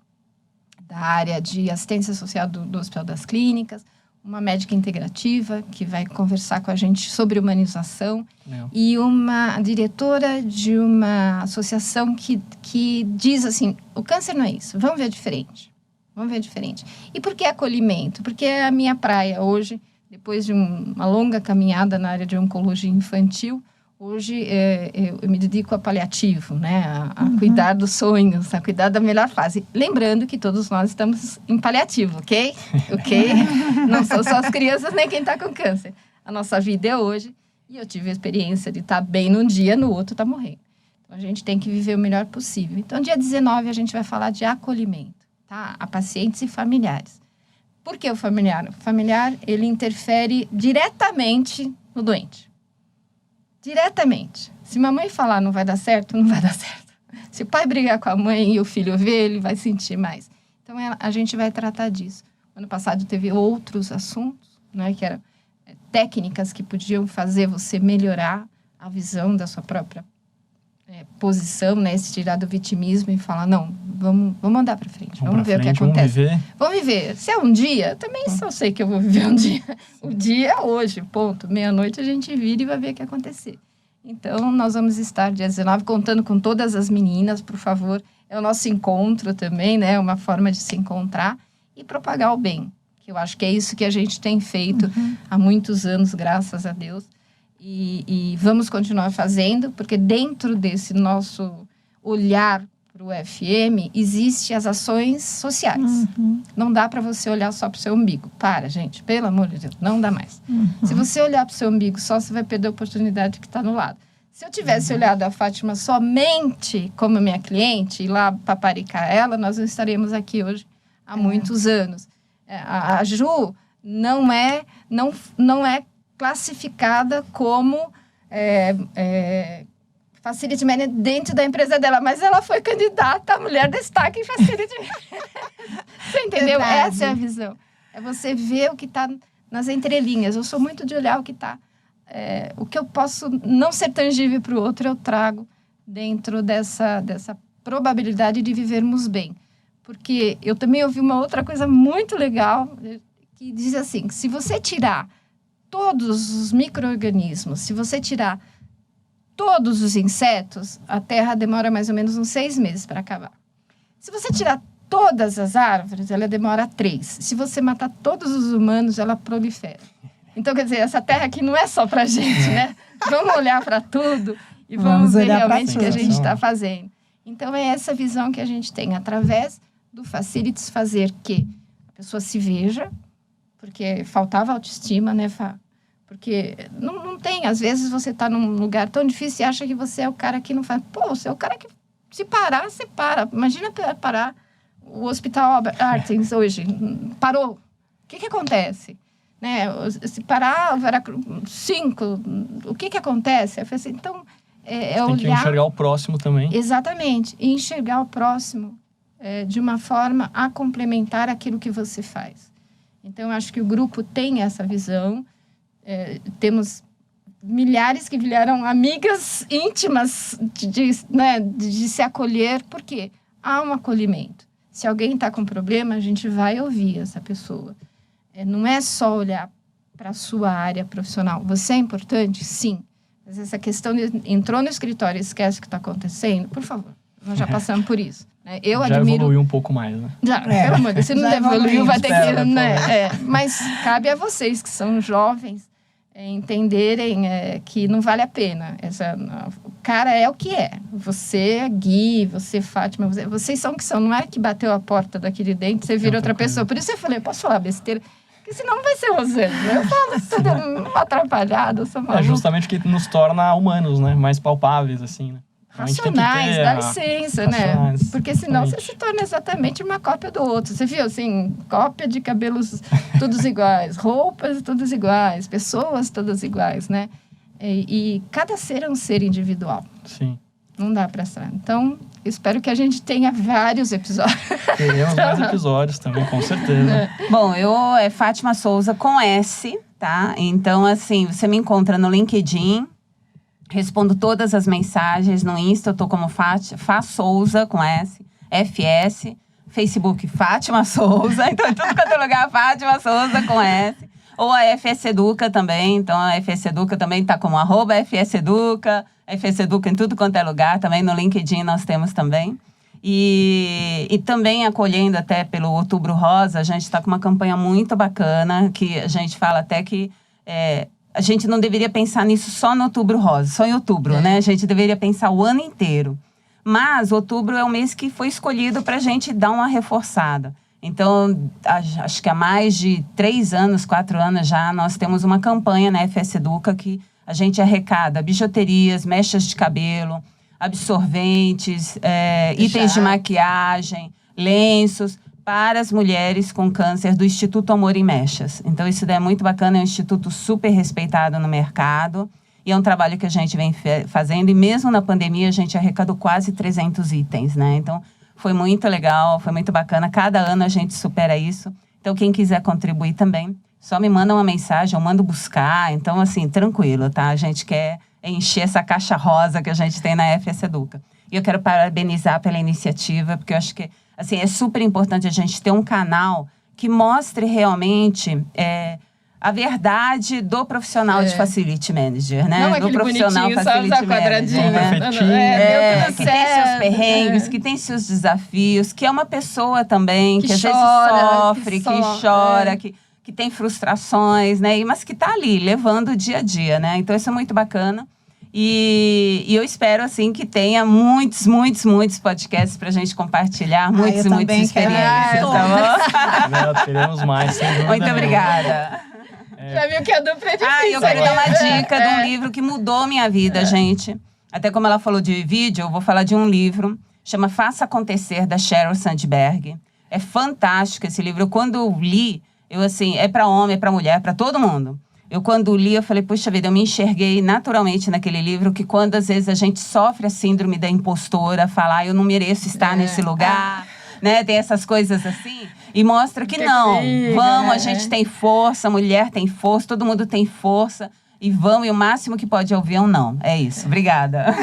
S1: da área de assistência social do Hospital das Clínicas. Uma médica integrativa que vai conversar com a gente sobre humanização. E uma diretora de uma associação que diz assim, o câncer não é isso, vamos ver diferente. Vamos ver diferente. E por que acolhimento? Porque é a minha praia hoje, depois de uma longa caminhada na área de oncologia infantil, hoje eu me dedico a paliativo, né? A cuidar dos sonhos, a cuidar da melhor fase. Lembrando que todos nós estamos em paliativo, ok? Não são só as crianças nem quem está com câncer. A nossa vida é hoje e eu tive a experiência de estar bem num dia, no outro está morrendo. Então, a gente tem que viver o melhor possível. Então, dia 19 a gente vai falar de acolhimento, tá? A pacientes e familiares. Por que o familiar? O familiar, ele interfere diretamente no doente. Diretamente. Se mamãe falar não vai dar certo, não vai dar certo. Se o pai brigar com a mãe e o filho ver, ele vai sentir mais. Então, a gente vai tratar disso. Ano passado teve outros assuntos, né, que eram técnicas que podiam fazer você melhorar a visão da sua própria posição, né, se tirar do vitimismo e falar, não, vamos andar para frente, vamos ver o que acontece. Vamos viver. Se é um dia, também só sei que eu vou viver um dia. O dia é hoje, ponto. Meia-noite a gente vira e vai ver o que acontecer. Então, nós vamos estar dia 19 contando com todas as meninas, por favor. É o nosso encontro também, né, uma forma de se encontrar e propagar o bem. Que eu acho que é isso que a gente tem feito há muitos anos, graças a Deus. E vamos continuar fazendo, porque dentro desse nosso olhar para o FM, existem as ações sociais. Não dá para você olhar só para o seu umbigo. Para, gente, pelo amor de Deus, não dá mais. Se você olhar para o seu umbigo só, você vai perder a oportunidade que está no lado. Se eu tivesse olhado a Fátima somente como minha cliente, e lá paparicar ela, nós não estaremos aqui hoje há muitos anos. A Ju não é classificada como Facility Manager dentro da empresa dela, mas ela foi candidata a mulher destaque em Facility Manager. Você entendeu?
S2: Verdade.
S1: Essa é a visão. É você ver o que está nas entrelinhas. Eu sou muito de olhar o que está. O que eu posso não ser tangível para o outro, eu trago dentro dessa probabilidade de vivermos bem. Porque eu também ouvi uma outra coisa muito legal, que diz assim, se você tirar todos os micro-organismos, se você tirar todos os insetos, a Terra demora mais ou menos uns 6 meses para acabar. Se você tirar todas as árvores, ela demora 3. Se você matar todos os humanos, ela prolifera. Então, quer dizer, essa Terra aqui não é só para a gente, né? Vamos olhar para tudo e vamos ver realmente o que a gente está fazendo. Então, é essa visão que a gente tem, através do Facilities, fazer que a pessoa se veja, porque faltava autoestima, né, Fá? Porque não tem, às vezes você está num lugar tão difícil e acha que você é o cara que não faz. Pô, você é o cara que, se parar, você para. Imagina parar o Hospital Artens hoje. Parou. O que acontece? Né? Se parar o Veracruz 5, o que acontece? Eu falei assim, então, olhar...
S4: Tem que enxergar o próximo também.
S1: Exatamente. E enxergar o próximo de uma forma a complementar aquilo que você faz. Então, eu acho que o grupo tem essa visão. Temos milhares que viraram amigas íntimas de se acolher, porque há um acolhimento. Se alguém está com problema, a gente vai ouvir essa pessoa. Não é só olhar para a sua área profissional. Você é importante? Sim. Mas essa questão de entrou no escritório e esquece o que está acontecendo, por favor. Nós já passamos por isso. Eu
S4: já
S1: admiro...
S4: evoluiu um pouco mais, né?
S1: Já, pelo amor de Deus. Se não evoluiu, vai ter que... Né? Mas cabe a vocês, que são jovens, entenderem que não vale a pena. cara é o que é. Você é Gui, você é Fátima, vocês são o que são. Não é que bateu a porta daquele dente, você vira outra pessoa. Por isso eu falei, posso falar besteira? Porque senão vai ser Rosângela. Eu falo tudo atrapalhado, eu sou maluca.
S4: É justamente o que nos torna humanos, né? Mais palpáveis, assim, né?
S1: Racionais, dá licença, né? Porque senão
S4: exatamente.
S1: você se torna exatamente uma cópia do outro. Você viu, assim, cópia de cabelos todos iguais, roupas todas iguais, pessoas todas iguais, né? E cada ser é um ser individual.
S4: Sim.
S1: Não dá pra estar. Então, espero que a gente tenha vários episódios.
S4: Teremos mais episódios também, com certeza.
S3: Bom, eu é Fátima Souza com S, tá? Então, assim, você me encontra no LinkedIn. Respondo todas as mensagens. No Insta, eu tô como Fá Souza, com S, FS. Facebook, Fátima Souza. Então, em tudo quanto é lugar, Fátima Souza, com S. Ou a FS Educa também. Então, a FS Educa também tá como @FS Educa. FS Educa em tudo quanto é lugar. Também no LinkedIn nós temos também. E também acolhendo até pelo Outubro Rosa, a gente está com uma campanha muito bacana, que a gente fala até que a gente não deveria pensar nisso só no Outubro Rosa, só em outubro, né? A gente deveria pensar o ano inteiro. Mas outubro é o mês que foi escolhido para a gente dar uma reforçada. Então, acho que há mais de 3 anos, 4 anos já, nós temos uma campanha na FS Educa que a gente arrecada bijuterias, mechas de cabelo, absorventes, itens de maquiagem, lenços, para as mulheres com câncer do Instituto Amor em Mechas. Então, isso daí é muito bacana, é um instituto super respeitado no mercado. E é um trabalho que a gente vem fazendo. E mesmo na pandemia, a gente arrecadou quase 300 itens, né? Então, foi muito legal, foi muito bacana. Cada ano a gente supera isso. Então, quem quiser contribuir também, só me manda uma mensagem, eu mando buscar. Então, assim, tranquilo, tá? A gente quer encher essa caixa rosa que a gente tem na FS Educa. E eu quero parabenizar pela iniciativa, porque eu acho que assim, é super importante a gente ter um canal que mostre realmente a verdade do profissional de Facility Manager, né?
S1: Não
S3: do profissional Facility
S1: só quadradinho,
S3: Manager,
S1: né?
S3: Que tem seus perrengues, que tem seus desafios, que é uma pessoa também que às vezes sofre, que chora, que tem frustrações, né? Mas que tá ali, levando o dia a dia, né? Então, isso é muito bacana. E eu espero, assim, que tenha muitos podcasts pra gente compartilhar, muitas experiências, tá bom?
S4: Não, teremos mais, sem dúvida
S3: Muito
S4: nenhuma.
S3: obrigada.
S1: Já viu que a dupla é difícil.
S3: Eu quero dar uma dica de um livro que mudou minha vida, gente. Até como ela falou de vídeo, eu vou falar de um livro, chama Faça Acontecer, da Sheryl Sandberg. É fantástico esse livro. Quando eu li, assim, é pra homem, é pra mulher, é pra todo mundo. Eu, quando li, eu falei, puxa vida, eu me enxerguei naturalmente naquele livro, que quando, às vezes, a gente sofre a síndrome da impostora, falar, eu não mereço estar nesse lugar, né? Tem essas coisas assim. E mostra que não, vamos, a gente tem força, a mulher tem força, todo mundo tem força. E vamos, e o máximo que pode ouvir é um não. É isso, obrigada.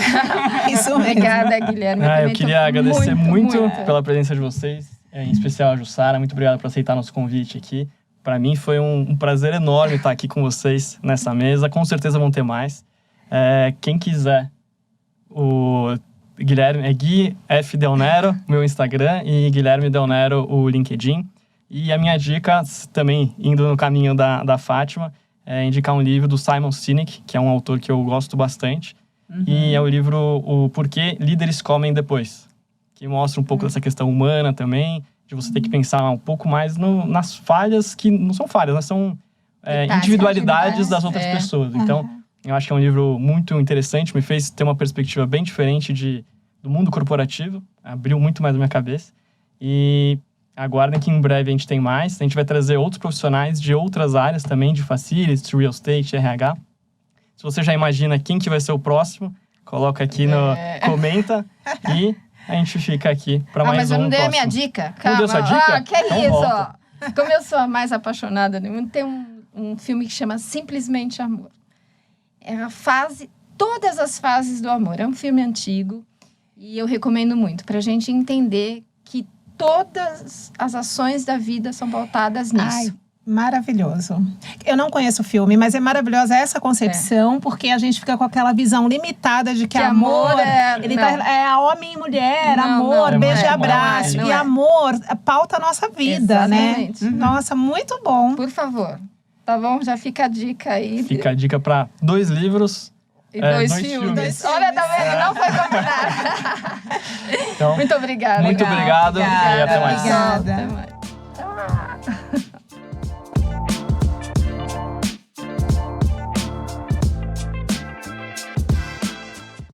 S2: Isso mesmo.
S1: Obrigada, Guilherme.
S4: Eu queria agradecer muito pela presença de vocês, em especial a Jussara. Muito obrigado por aceitar nosso convite aqui. Para mim foi um prazer enorme estar aqui com vocês nessa mesa. Com certeza vão ter mais. Quem quiser, o Guilherme é Gui F. Del Nero, meu Instagram, e Guilherme Del Nero, o LinkedIn. E a minha dica, também indo no caminho da Fátima, é indicar um livro do Simon Sinek, que é um autor que eu gosto bastante. E é o livro O Porquê Líderes Comem Depois, que mostra um pouco dessa questão humana também, de você ter que pensar um pouco mais nas falhas, que não são falhas, mas são individualidades das outras pessoas. Então, eu acho que é um livro muito interessante, me fez ter uma perspectiva bem diferente do mundo corporativo, abriu muito mais a minha cabeça. E aguardem que em breve a gente tem mais. A gente vai trazer outros profissionais de outras áreas também, de facilities, real estate, RH. Se você já imagina quem que vai ser o próximo, coloca aqui comenta e a gente fica aqui para mais um.
S1: Mas eu não dei
S4: próximo.
S1: a minha dica. Calma.
S4: Não deu sua dica?
S1: Que é
S4: então
S1: isso,
S4: volta.
S1: ó. Como eu sou a mais apaixonada do mundo, tem um filme que chama Simplesmente Amor. É todas as fases do amor. É um filme antigo e eu recomendo muito pra gente entender que todas as ações da vida são pautadas nisso.
S2: Ai, maravilhoso. Eu não conheço o filme, mas é maravilhosa essa concepção, porque a gente fica com aquela visão limitada de que amor é homem e mulher, amor, beijo e abraço. E amor pauta a nossa vida,
S1: exatamente,
S2: né? Nossa, muito bom.
S1: Por favor. Tá bom? Já fica a dica aí.
S4: Fica a dica para 2 livros.
S1: E dois
S4: dois
S1: filmes.
S4: filmes.
S1: Olha, tá vendo? Não foi combinado.
S4: Então,
S1: Muito obrigada.
S4: muito obrigado e até mais.
S2: Obrigada.
S1: Até mais.